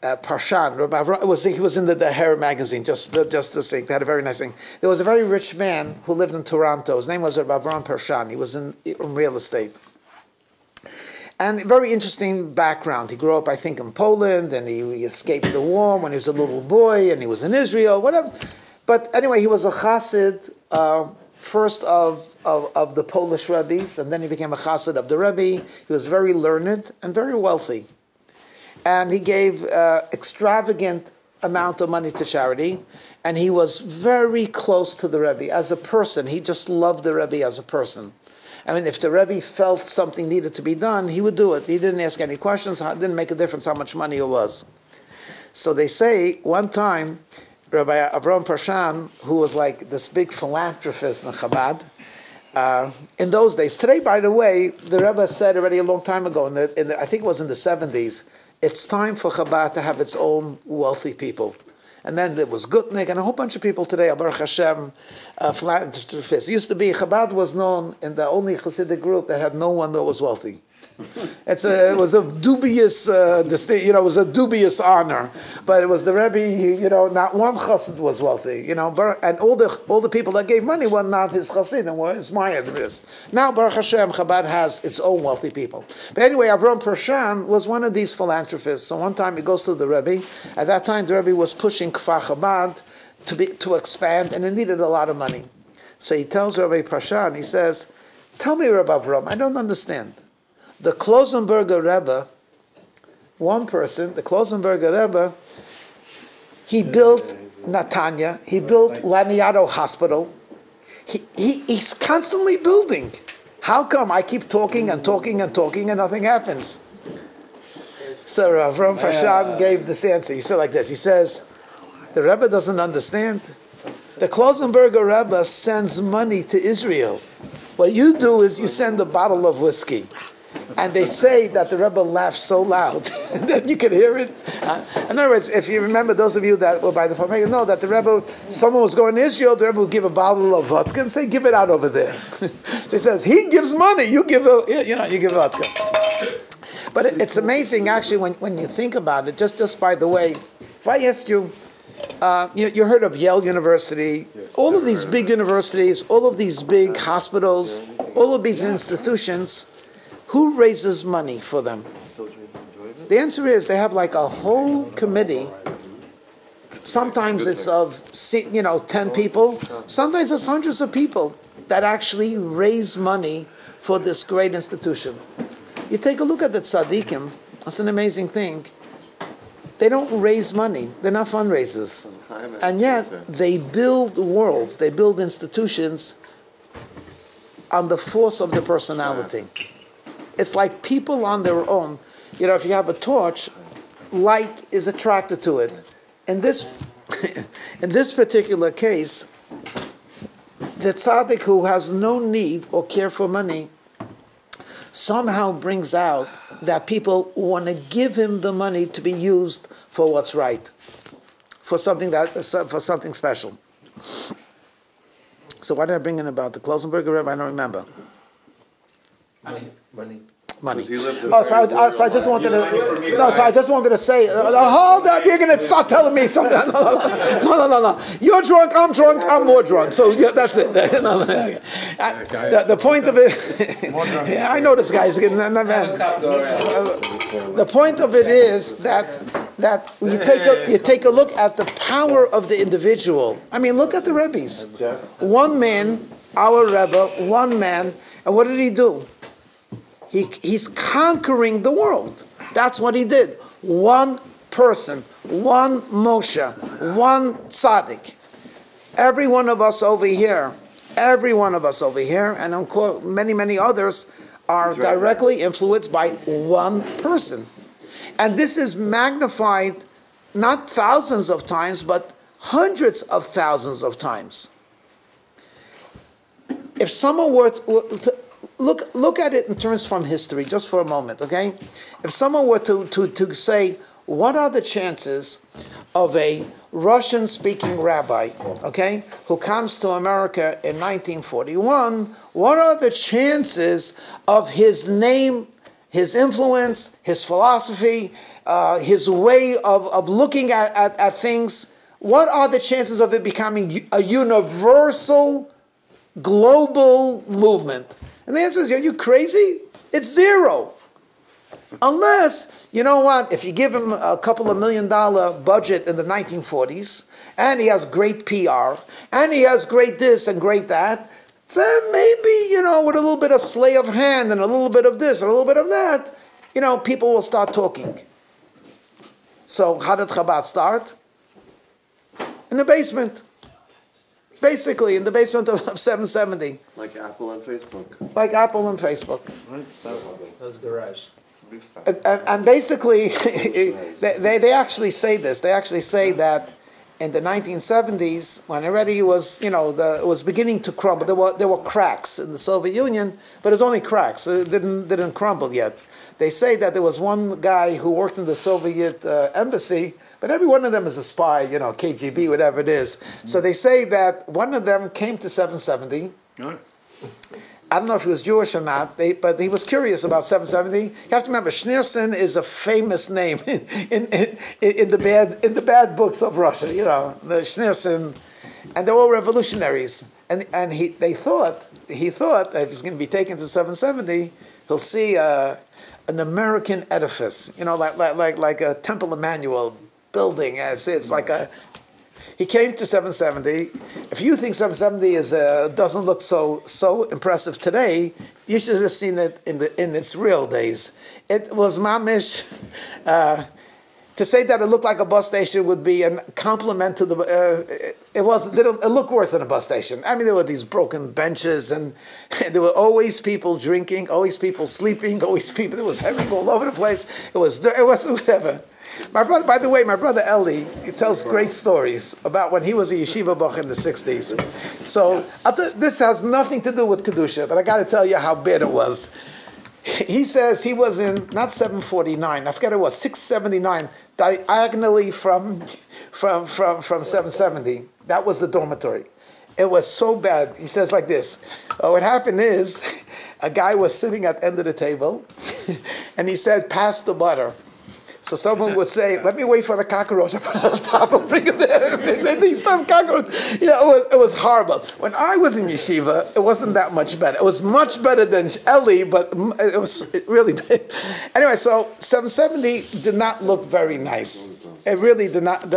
Parshan, he was in the Hair magazine, just to say, they had a very nice thing. There was a very rich man who lived in Toronto. His name was Rabbi Parshan. He was in real estate. And very interesting background. He grew up, I think, in Poland, and he escaped the war when he was a little boy, and he was in Israel, whatever. But anyway, he was a chassid, first of the Polish rabbis, and then he became a chassid of the Rebbe. He was very learned and very wealthy. And he gave extravagant amount of money to charity, and he was very close to the Rebbe as a person. He just loved the Rebbe as a person. I mean, if the Rebbe felt something needed to be done, he would do it. He didn't ask any questions. It didn't make a difference how much money it was. So they say, one time, Rabbi Avram Parshan, who was like this big philanthropist in Chabad, in those days. Today, by the way, the Rebbe said already a long time ago, I think it was in the 70s, it's time for Chabad to have its own wealthy people. And then there was Gutnick and a whole bunch of people today, Baruch Hashem, philanthropists. It used to be, Chabad was known in the only Hasidic group that had no one that was wealthy. It was a dubious, it was a dubious honor, but it was the Rebbe. Not one chassid was wealthy. And all the people that gave money were not his chassidim, were his mayadris. Now Baruch Hashem, Chabad has its own wealthy people. But anyway, Avram Pershan was one of these philanthropists. So one time he goes to the Rebbe. At that time, the Rebbe was pushing Kfar Chabad to expand, and it needed a lot of money. So he tells Rabbi Pershan, he says, "Tell me, Rabbi Avram, I don't understand. The Klosenberger Rebbe, one person, the Klosenberger Rebbe, he built Netanya, he built Laniado Hospital. He's constantly building. How come I keep talking and talking and talking and nothing happens?" So Avram Parshan gave this answer. He said like this, he says, the Rebbe doesn't understand. The Klosenberger Rebbe sends money to Israel. What you do is you send a bottle of whiskey. And they say that the Rebbe laughs so loud that you can hear it. In other words, if you remember, those of you that were by the phone, know that the Rebbe, someone was going to Israel, the Rebbe would give a bottle of vodka and say, "Give it out over there." So he says, he gives money, you give vodka. But it's amazing, actually, when you think about it. Just by the way, if I ask you, you heard of Yale University, all of these big universities, all of these big hospitals, all of these institutions. Who raises money for them? The answer is they have like a whole committee. Sometimes it's of 10 people. Sometimes it's hundreds of people that actually raise money for this great institution. You take a look at the tzaddikim. That's an amazing thing. They don't raise money. They're not fundraisers. And yet they build worlds. They build institutions on the force of their personality. It's like people on their own. If you have a torch, light is attracted to it. In this particular case, the tzaddik who has no need or care for money somehow brings out that people want to give him the money to be used for what's right. for something special. So why did I bring in about the Klausenberger Rebbe? I don't remember. Money. Oh, so I just wanted to. No, so I just wanted to say. Hold on, you're gonna start telling me something. No. You're drunk. I'm drunk. I'm more drunk. So yeah, that's it. The point of it. Yeah, I know this guy's getting. The point of it is that you take a look at the power of the individual. I mean, look at the Rebbes. One man, our Rebbe, one man, and what did he do? He's conquering the world. That's what he did. One person, one Moshe, one tzaddik. Every one of us over here, and many others are directly influenced by one person. And this is magnified not thousands of times, but hundreds of thousands of times. If someone were to look at it in terms from history, just for a moment, okay? If someone were to say, what are the chances of a Russian-speaking rabbi, okay, who comes to America in 1941, what are the chances of his name, his influence, his philosophy, his way of looking at things, what are the chances of it becoming a universal, global movement? And the answer is, are you crazy? It's zero. Unless, you know what, if you give him a couple of $1 million budget in the 1940s, and he has great PR, and he has great this and great that, then maybe, with a little bit of slay of hand and a little bit of this and a little bit of that, people will start talking. So how did Chabad start? In the basement. Basically, in the basement of 770. Like Apple and Facebook. Those garage. And basically, they actually say this. They actually say that in the 1970s, when already it was, it was beginning to crumble. There were cracks in the Soviet Union, but it was only cracks. It didn't crumble yet. They say that there was one guy who worked in the Soviet embassy. But every one of them is a spy, KGB, whatever it is. So they say that one of them came to 770. I don't know if he was Jewish or not, but he was curious about 770. You have to remember, Schneerson is a famous name in the bad books of Russia. The Schneerson, and they're all revolutionaries. And he thought that if he's going to be taken to 770, he'll see an American edifice, like a Temple Emmanuel building. It's like he came to 770. If you think 770 doesn't look so impressive today, you should have seen it in its real days. It was mamish. To say that it looked like a bus station would be a compliment to the. It looked worse than a bus station. I mean, there were these broken benches, and there were always people drinking, always people sleeping, always people. There was hemming all over the place. It was whatever. My brother, by the way, my brother Eli, he tells great stories about when he was a yeshiva bach in the 60s. So this has nothing to do with Kedusha, but I got to tell you how bad it was. He says he was in, not 749, I forget it was, 679, diagonally from 770. That was the dormitory. It was so bad. He says like this. What happened is, a guy was sitting at the end of the table, and he said, pass the butter. So someone would say, let me wait for the cockroach. I put it on top and bring it there. They stopped cockroach. It was horrible. When I was in yeshiva, it wasn't that much better. It was much better than Eli, but it was really bad. Anyway, so 770 did not look very nice. It really did not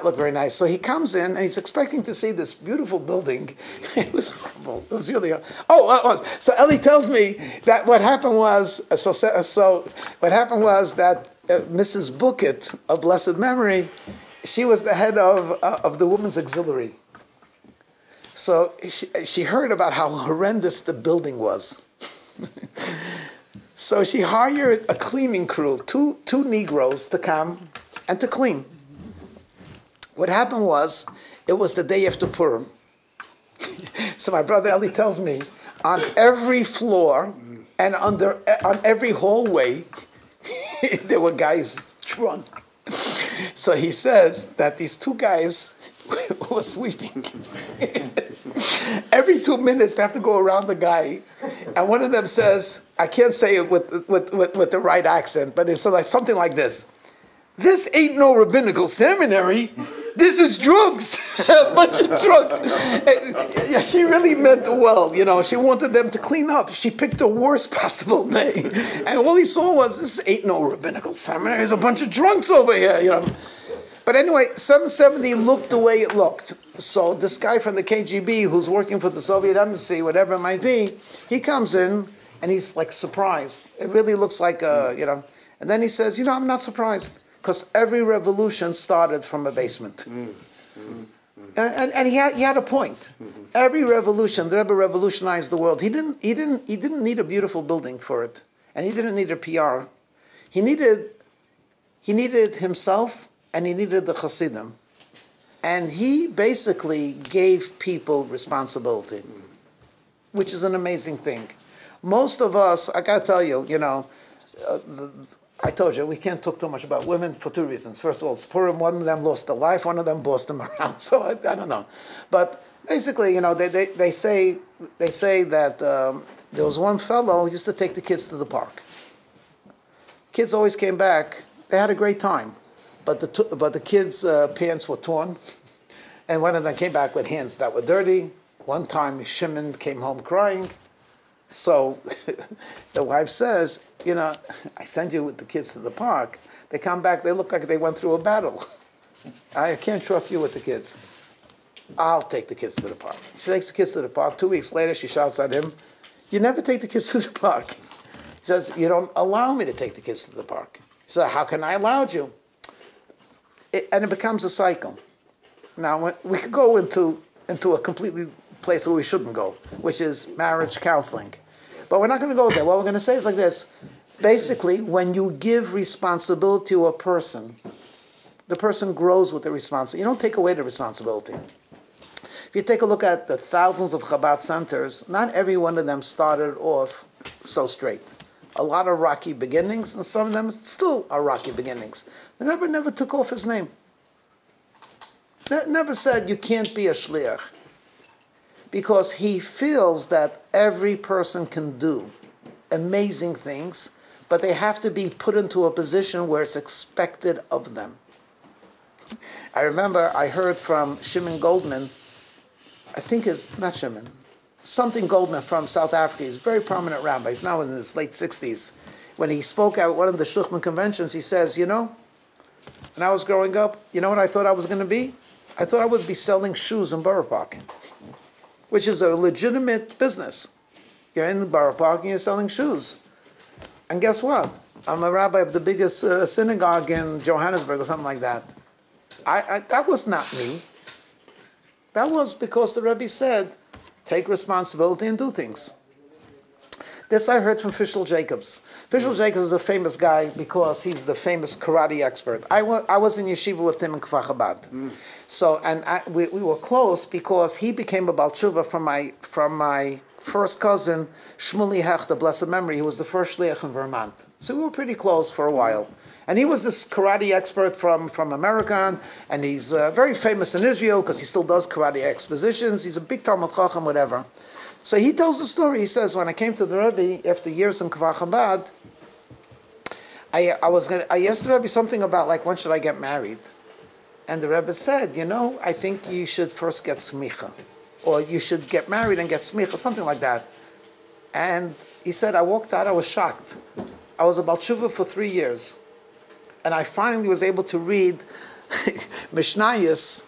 look very nice. So he comes in, and he's expecting to see this beautiful building. It was horrible. It was really horrible. So Eli tells me that what happened was, what happened was that Mrs. Bucket of blessed memory, she was the head of the Women's Auxiliary. So she heard about how horrendous the building was. So she hired a cleaning crew, two Negroes to come and to clean. What happened was, it was the day after Purim. So my brother Eli tells me, on every floor and on every hallway, there were guys drunk. So he says that these two guys were sweeping. Every 2 minutes they have to go around the guy, and one of them says, I can't say it with the right accent, but it's like something like this. This ain't no rabbinical seminary. This is drugs, a bunch of drugs. Yeah, she really meant well, She wanted them to clean up. She picked the worst possible day. And all he saw was, this ain't no rabbinical seminary. There's a bunch of drunks over here, But anyway, 770 looked the way it looked. So this guy from the KGB who's working for the Soviet embassy, whatever it might be, he comes in and he's like surprised. It really looks like, And then he says, I'm not surprised. Because every revolution started from a basement. And he had a point. Every revolution, the Rebbe revolutionized the world. He didn't need a beautiful building for it. And he didn't need a PR. He needed himself, and he needed the Hasidim. And he basically gave people responsibility, which is an amazing thing. Most of us, I got to tell you, I told you, we can't talk too much about women for two reasons. First of all, it's Purim, one of them lost a life, one of them bossed them around. So I don't know. But basically, they say that there was one fellow who used to take the kids to the park. Kids always came back. They had a great time. But the kids' pants were torn. And one of them came back with hands that were dirty. One time, Shimon came home crying. So the wife says, I send you with the kids to the park. They come back, they look like they went through a battle. I can't trust you with the kids. I'll take the kids to the park. She takes the kids to the park. 2 weeks later, she shouts at him, you never take the kids to the park. He says, you don't allow me to take the kids to the park. He says, how can I allow you? And it becomes a cycle. Now, we could go into a completely place where we shouldn't go, which is marriage counseling. But we're not going to go there. What we're going to say is like this. Basically, when you give responsibility to a person, the person grows with the responsibility. You don't take away the responsibility. If you take a look at the thousands of Chabad centers, not every one of them started off so straight. A lot of rocky beginnings, and some of them still are rocky beginnings. The Rebbe never took off his name. Never said you can't be a shliach. Because he feels that every person can do amazing things, but they have to be put into a position where it's expected of them. I remember I heard from Shimon Goldman, I think it's not Shimon, something Goldman from South Africa. He's a very prominent rabbi. He's now in his late 60s. When he spoke at one of the Shluchman conventions, he says, when I was growing up, you know what I thought I was going to be? I thought I would be selling shoes in Borough Park, which is a legitimate business. You're in the Borough Park and you're selling shoes. And guess what? I'm a rabbi of the biggest synagogue in Johannesburg or something like that. That was not me. That was because the Rebbe said, take responsibility and do things. This I heard from Fischl Jacobs. Fischl Jacobs is a famous guy because he's the famous karate expert. I was in yeshiva with him in Kfar Chabad. So, and we were close because he became a Baal Tshuva from my first cousin, Shmuley Hecht, the blessed memory. He was the first shliach in Vermont. So we were pretty close for a while. And he was this karate expert from America, and he's very famous in Israel because he still does karate expositions. He's a big Talmud Chacham, whatever. So he tells the story. He says, when I came to the Rebbe after years in Kfar Chabad, I asked the Rebbe something about, like, when should I get married? And the Rebbe said, I think you should first get smicha. Or you should get married and get smicha, something like that. And he said, I walked out, I was shocked. I was a Baal Tshuva for 3 years. And I finally was able to read Mishnayos,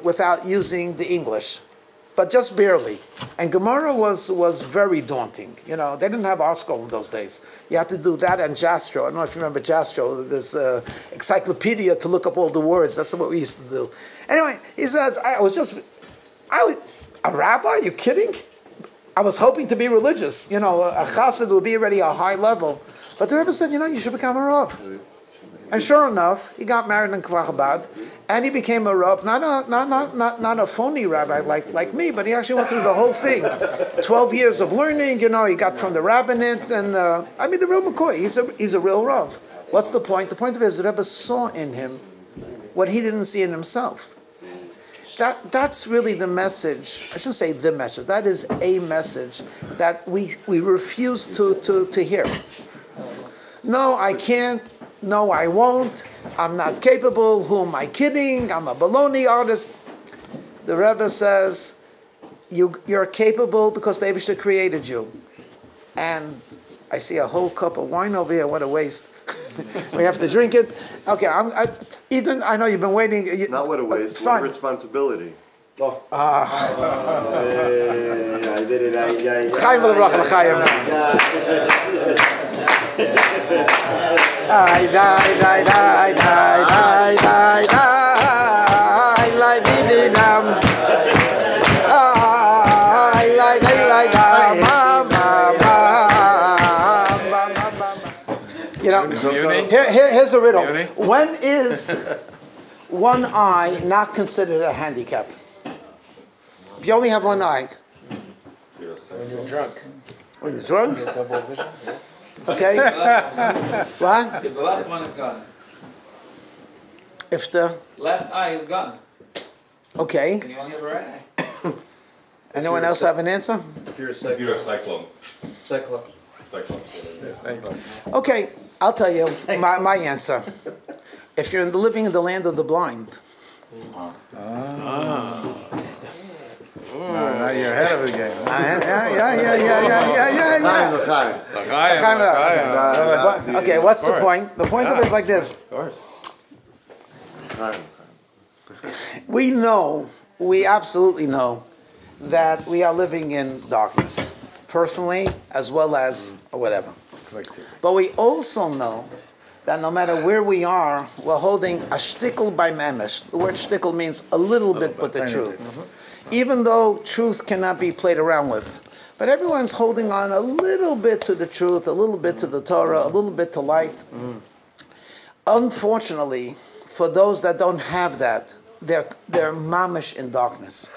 without using the English. But just barely. And Gemara was very daunting. They didn't have our scroll in those days. You had to do that and Jastro. I don't know if you remember Jastro, this encyclopedia to look up all the words. That's what we used to do. Anyway, he says, a rabbi? Are you kidding? I was hoping to be religious. A chassid would be already a high level. But the Rebbe said, you should become a rav. And sure enough, he got married in Kfar Chabad, and he became a rav, not a phony rabbi like me, but he actually went through the whole thing. 12 years of learning, he got from the rabbinate, and the real McCoy, he's a real rav. What's the point? The point of it is the Rebbe saw in him what he didn't see in himself. That's really the message. I shouldn't say the message. That is a message that we refuse to hear. No, I can't. No, I won't. I'm not capable. Who am I kidding? I'm a baloney artist. The Rebbe says, you're capable because the Eibishter created you. And I see a whole cup of wine over here. What a waste. We have to drink it. Okay, Ethan, I know you've been waiting. Not what a waste, what a responsibility. Chaim v'lebracha l'chaim. Ay, die, die, die, die, die, die, die, like didinam. Ay, like, you know, here's a riddle. When is one eye not considered a handicap? If you only have one eye. When you're drunk. When you're drunk? Double vision. Okay. What? If the last one is gone. If the Last eye is gone. okay. Then you only have a right eye. Anyone else have an answer? If you're a cyclone. Cyclone. Okay, I'll tell you my answer. If you're living in the land of the blind. Now you're ahead of the game. Yeah. Okay, what's the point? The point of it is like this. Of course. We absolutely know that we are living in darkness, personally as well as whatever. But we also know that no matter where we are, we're holding a shtickle by memesh. The word shtickle means a little bit with the truth. Even though truth cannot be played around with. But everyone's holding on a little bit to the truth, a little bit to the Torah, a little bit to light. Unfortunately, for those that don't have that, they're mamish in darkness.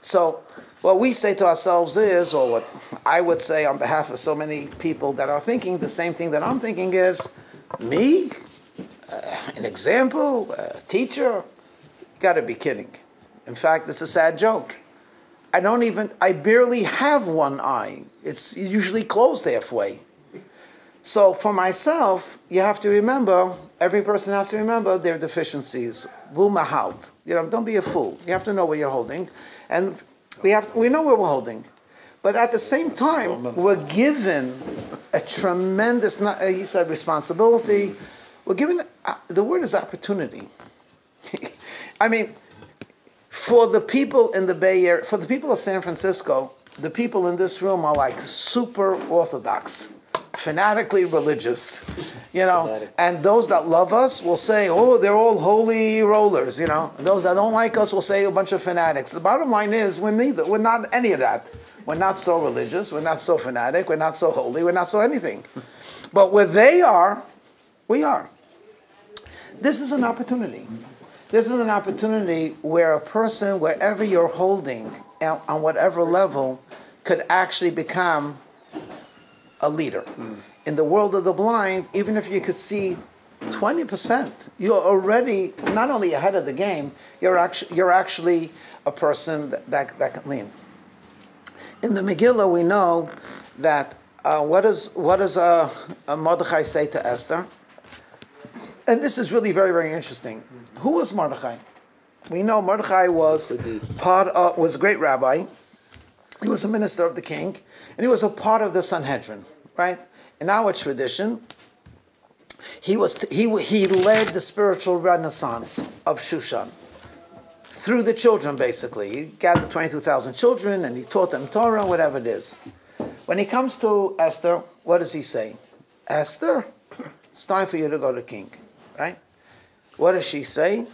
So what we say to ourselves is, or what I would say on behalf of so many people that are thinking the same thing that I'm thinking is, me? An example? A teacher? Got to be kidding. In fact, it's a sad joke. I barely have one eye. It's usually closed halfway. So for myself, you have to remember, every person has to remember their deficiencies. Vu mahalt. Don't be a fool. You have to know what you're holding. And we know what we're holding. But at the same time, we're given a tremendous, he said responsibility. We're given, the word is opportunity. I mean, for the people in the Bay Area, for the people of San Francisco, the people in this room are like super orthodox, fanatically religious, and those that love us will say, oh, they're all holy rollers, And those that don't like us will say a bunch of fanatics. The bottom line is, we're neither. We're not any of that. We're not so religious, we're not so fanatic, we're not so holy, we're not so anything. But where they are, we are. This is an opportunity. This is an opportunity where a person, wherever you're holding, on whatever level, could actually become a leader. In the world of the blind, even if you could see 20%, you're already not only ahead of the game, you're actually a person that can lead. In the Megillah, we know that what does Mordechai say to Esther? And this is really very, very interesting. Who was Mordechai? We know Mordechai was was a great rabbi. He was a minister of the king, and he was a part of the Sanhedrin, right? In our tradition, he led the spiritual renaissance of Shushan through the children, basically. He gathered 22,000 children, and he taught them Torah, whatever it is. When he comes to Esther, what does he say? Esther, it's time for you to go to king, right? What does she say?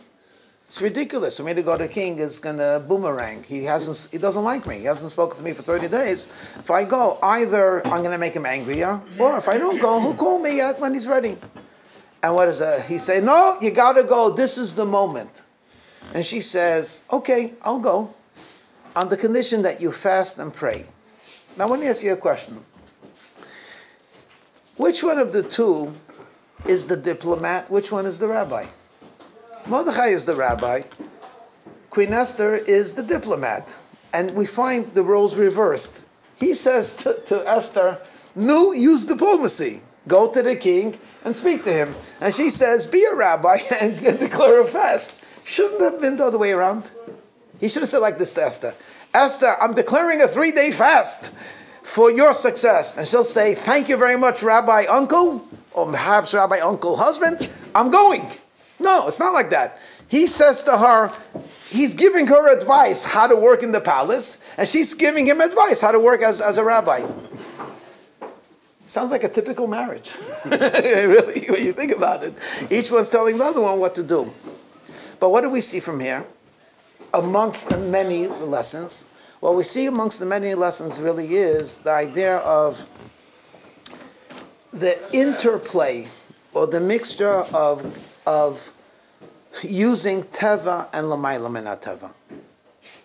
It's ridiculous for me to go to king. Is going to boomerang. He doesn't like me. He hasn't spoken to me for 30 days. If I go, either I'm going to make him angrier, or if I don't go, he'll call me when he's ready. And what does he say? No, you got to go. This is the moment. And she says, okay, I'll go, on the condition that you fast and pray. Now, let me ask you a question. Which one of the two is the diplomat? Which one is the rabbi? Mordechai is the rabbi. Queen Esther is the diplomat. And we find the roles reversed. He says to Esther, no, use diplomacy. Go to the king and speak to him. And she says, be a rabbi and declare a fast. Shouldn't have been the other way around. He should have said like this to Esther. Esther, I'm declaring a 3-day fast for your success. And she'll say, thank you very much, Rabbi Uncle, or perhaps Rabbi Uncle Husband. I'm going. No, it's not like that. He says to her, he's giving her advice how to work in the palace, and she's giving him advice how to work as a rabbi. Sounds like a typical marriage. Really, when you think about it. Each one's telling the other one what to do. But what do we see from here? Amongst the many lessons, what we see amongst the many lessons really is the idea of the interplay or the mixture of using teva and lamayla min teva,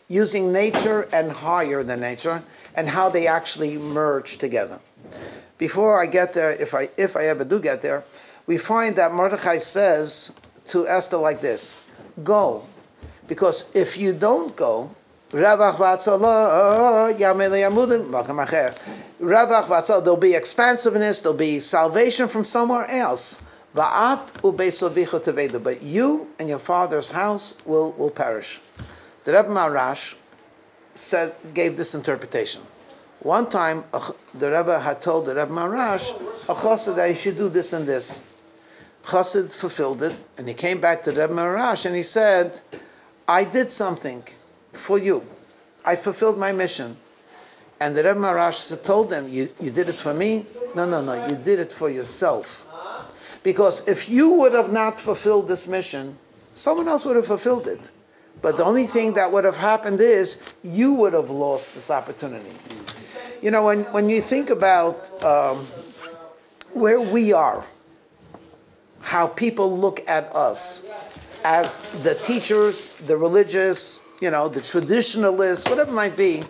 using nature and higher than nature, and how they actually merge together. Before I get there, if I ever do get there, we find that Mordechai says to Esther like this: go, because if you don't go, there'll be expansiveness, there'll be salvation from somewhere else. But you and your father's house will perish. The Rebbe Maharash gave this interpretation. One time, the Rebbe had told the Rebbe Maharash, a chassid, that he should do this and this. Chassid fulfilled it, and he came back to the Rebbe Maharash and he said, I did something for you. I fulfilled my mission. And the Rebbe Maharash told them, you did it for me? No, you did it for yourself. Because if you would have not fulfilled this mission, someone else would have fulfilled it. But the only thing that would have happened is you would have lost this opportunity. You know, when you think about where we are, how people look at us as the teachers, the religious, the traditionalists, whatever it might be,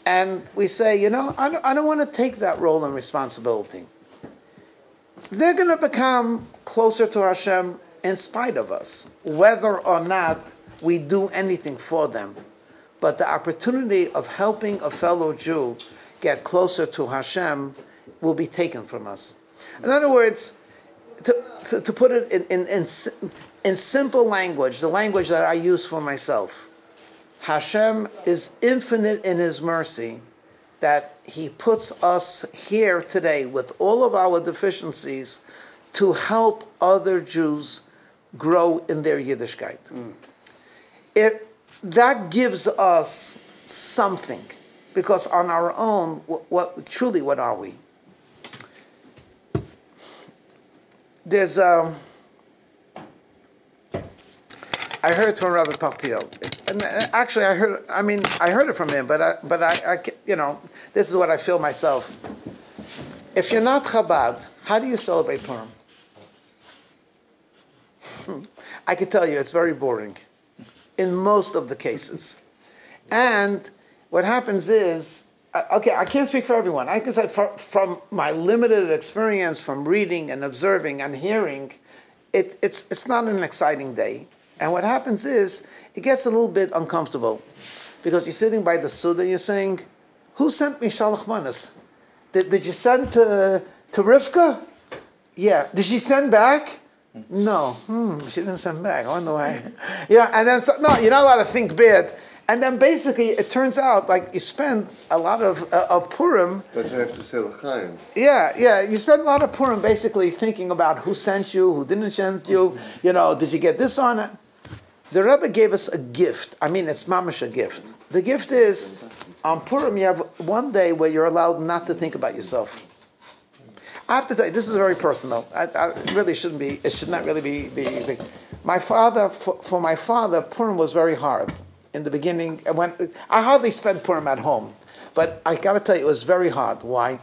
and we say, I don't want to take that role and responsibility. They're going to become closer to Hashem in spite of us, whether or not we do anything for them. But the opportunity of helping a fellow Jew get closer to Hashem will be taken from us. In other words, to put it in simple language, the language that I use for myself, Hashem is infinite in His mercy that He puts us here today with all of our deficiencies to help other Jews grow in their Yiddishkeit. That gives us something, because on our own, what are we? There's I heard from Rabbi Paltiel, and actually I heard it from him, but I this is what I feel myself. If you're not Chabad, how do you celebrate Purim? I can tell you, it's very boring in most of the cases. And what happens is, I can't speak for everyone. I can say from my limited experience from reading and observing and hearing, it's not an exciting day. And what happens is, it gets a little bit uncomfortable, because you're sitting by the Suda and you're saying, who sent me Shalach Manas? Did you send to Rivka? Yeah. Did she send back? No. She didn't send back. I wonder why. And then, no, you're not allowed to think bad. And then basically, it turns out like you spend a lot of Purim. That's why I have to say L'chaim. Yeah. You spend a lot of Purim basically thinking about who sent you, who didn't send you. Did you get this on it? The Rebbe gave us a gift. It's mamash a gift. The gift is, on Purim, you have one day where you're allowed not to think about yourself. I have to tell you, this is very personal. It should not really be big. My father, for my father, Purim was very hard. In the beginning, I hardly spent Purim at home. But I got to tell you, it was very hard. Why?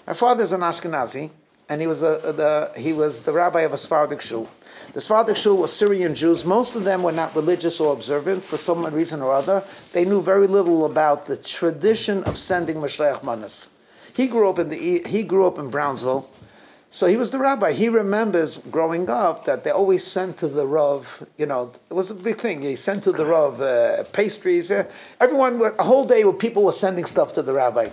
My father's an Ashkenazi, and he was the rabbi of a Sephardic shul. The Sephardic shul was Syrian Jews. Most of them were not religious or observant for some reason or other. They knew very little about the tradition of sending Mashleach Manas. He grew up in Brownsville. So he was the rabbi. He remembers growing up that they always sent to the Rav, it was a big thing. He sent to the Rav pastries. Everyone, a whole day where people were sending stuff to the rabbi.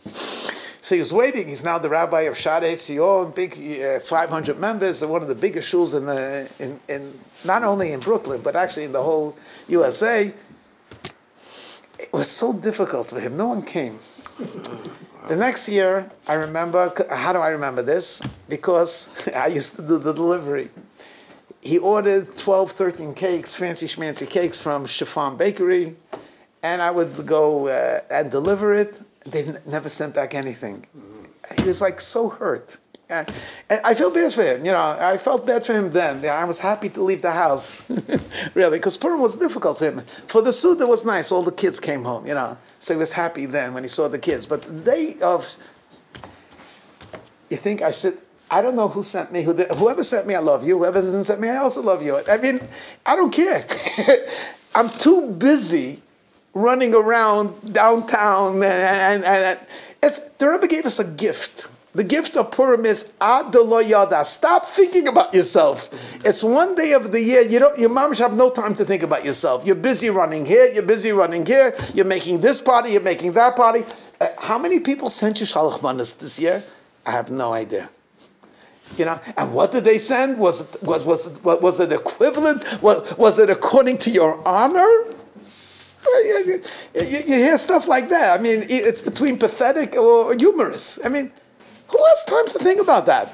So he was waiting. He's now the rabbi of Shadei Sion, big 500 members, one of the biggest shuls in not only in Brooklyn, but actually in the whole USA. It was so difficult for him. No one came. The next year, I remember, how do I remember this? Because I used to do the delivery. He ordered 12, 13 cakes, fancy schmancy cakes from Chiffon Bakery, and I would go and deliver it. They never sent back anything. He was like so hurt. And I feel bad for him. I felt bad for him then. I was happy to leave the house, really, because Purim was difficult for him. For the Suda, it was nice. All the kids came home, So he was happy then when he saw the kids. But the day of, I don't know who sent me. Whoever sent me, I love you. Whoever didn't send me, I also love you. I mean, I don't care. I'm too busy running around downtown, and the Rebbe gave us a gift. The gift of Purim is Ad Lo Yada. Stop thinking about yourself. It's one day of the year. Your mamash have no time to think about yourself. You're busy running here. You're busy running here. You're making this party. You're making that party. How many people sent you Shalach Manas this year? I have no idea. And what did they send? Was it equivalent? Was it according to your honor? You hear stuff like that. I mean, it's between pathetic or humorous. I mean, who has time to think about that?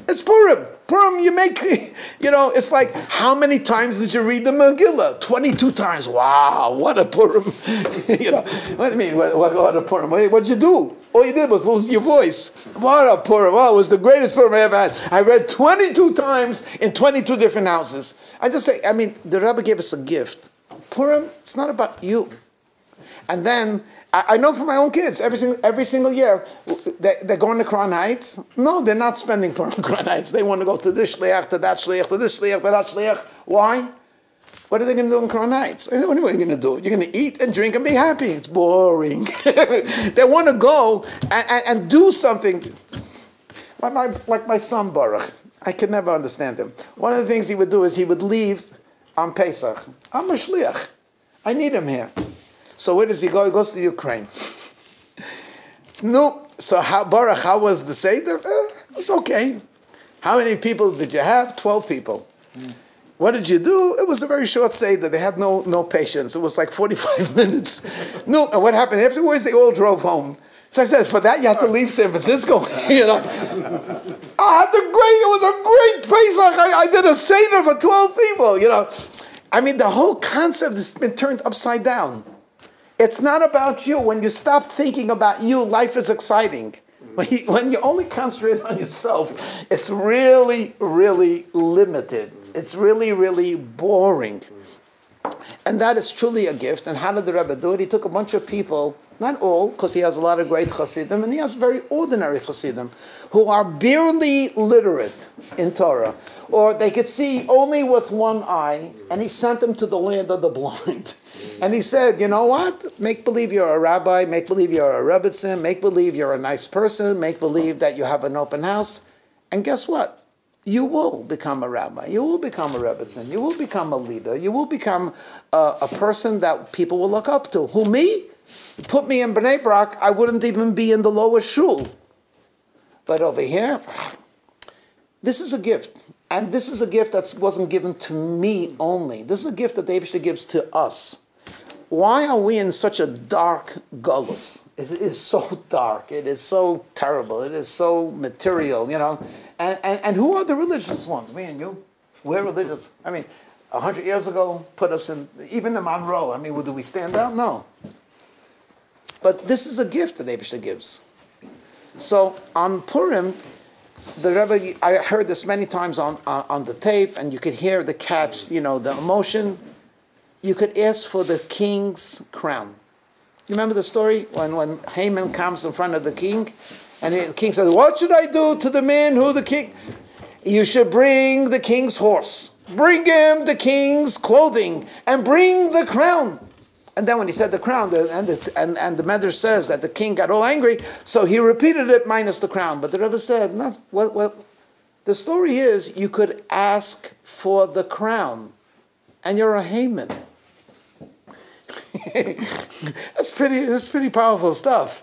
It's Purim. Purim, you make, it's like, how many times did you read the Megillah? 22 times. Wow, what a Purim. What do you mean, what a Purim? What did you do? All you did was lose your voice. What a Purim. Oh, it was the greatest Purim I ever had. I read 22 times in 22 different houses. The Rebbe gave us a gift. Purim, it's not about you. And then, I know from my own kids, every single year, they're going to Crown Heights. No, they're not spending Purim in Crown Heights. They want to go to this shliach, to that shliach, to this shliach, to that shliach. Why? What are they going to do in Crown Heights? What are you going to do? You're going to eat and drink and be happy. It's boring. They want to go and do something. Like my son, Baruch. I could never understand him. One of the things he would do is he would leave on Pesach. I'm a shliach. I need him here. So where does he go? He goes to Ukraine. No. So Baruch, how was the Seder? It was okay. How many people did you have? 12 people. What did you do? It was a very short Seder. They had no patience. It was like 45 minutes. No. And what happened? Afterwards, they all drove home. So I said, for that, you have to leave San Francisco. It was a great Pesach. I did a Seder for 12 people, the whole concept has been turned upside down. It's not about you. When you stop thinking about you, life is exciting. When you only concentrate on yourself, it's really, really limited. It's really, really boring. And that is truly a gift. And how did the Rebbe do it? He took a bunch of people, not all, because he has a lot of great Hasidim, and he has very ordinary Hasidim, who are barely literate in Torah, or they could see only with one eye, and he sent them to the land of the blind. And he said, you know what? Make believe you're a rabbi, make believe you're a rebbitzin, make believe you're a nice person, make believe that you have an open house, and guess what? You will become a rabbi, you will become a rebbitzin, you will become a leader, you will become a person that people will look up to. Who, me? Put me in Bnei Brak, I wouldn't even be in the lowest shul. But over here, this is a gift. And this is a gift that wasn't given to me only. This is a gift that the Eibishter gives to us. Why are we in such a dark gullus? It is so dark. It is so terrible. It is so material, And who are the religious ones? Me and you? We're religious. 100 years ago, put us in, even in Monroe. Do we stand out? No. But this is a gift that the Eibishter gives. So on Purim, the Rebbe, I heard this many times on the tape, and you could hear the catch, the emotion. You could ask for the king's crown. You remember the story when Haman comes in front of the king, and the king says, "What should I do to the man who the king?" You should bring the king's horse, bring him the king's clothing, and bring the crown. And then when he said the crown, and the Medrash says that the king got all angry, so he repeated it minus the crown. But the Rebbe said, no, the story is you could ask for the crown, and you're a Haman. That's pretty powerful stuff.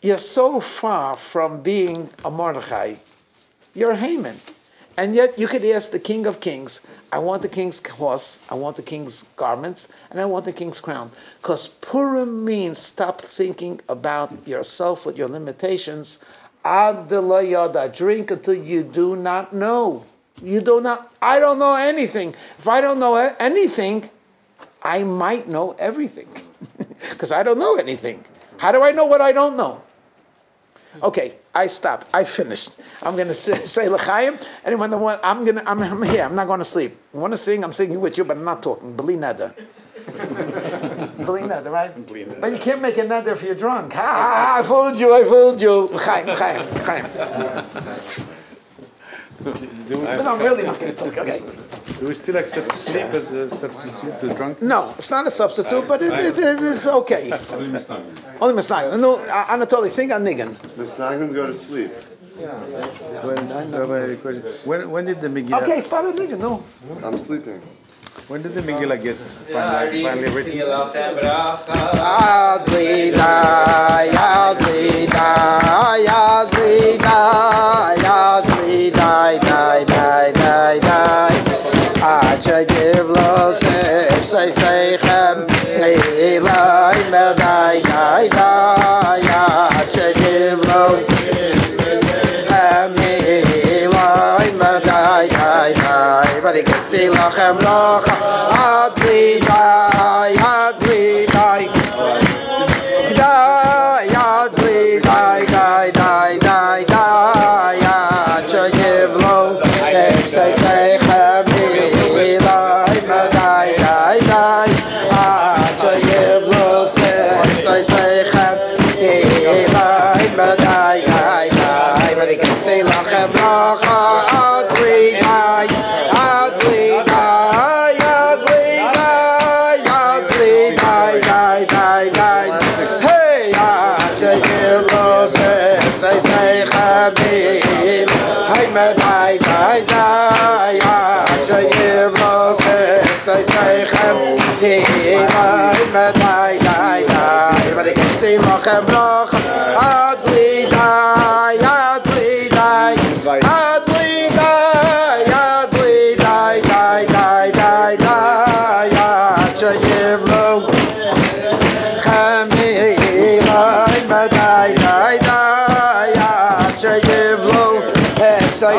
You're so far from being a Mordechai. You're a Haman. And yet you could ask the King of Kings, I want the king's horse, I want the king's garments, and I want the king's crown. Because Purim means stop thinking about yourself with your limitations. Ad la yada, drink until you do not know. I don't know anything. If I don't know anything, I might know everything. Because I don't know anything. How do I know what I don't know? Okay, I stopped. I finished. I'm going to say L'chaim, and when I'm here. I'm not going to sleep. You want to sing? I'm singing with you, but I'm not talking. Bli neder. Bli neder, right? But you can't make a neder if you're drunk. I fooled you. L'chaim. But I'm really not going to talk. Okay. Do we still accept sleep as a substitute to drunkenness? No, it's not a substitute, but it's okay. Only Misnagim. No, Anatoly, sing on Nigan. Misnagim go to sleep. When did the Megillah... Okay, start with Nigan, no. I'm sleeping. When did the Megillah get finally written? עד שגיב לו סף סייכם אלי מדי די די עד שגיב לו אלי מדי די די ונכנסי לכם לך עד לי די עד לי די די עד לי די די די די די עד שגיב לו סף סייכם I say, but he can say, Lachem, Adli, Adli, hey, Ajayiv Losef, say, Chabil, hey, Medai, Ajayiv Losef, say, Chabil, hey, Medai, but he can say, Lachem, Adli, Adli, Adli, Ajayiv Lo, Chamil, Medai, Ajayiv Lo, say,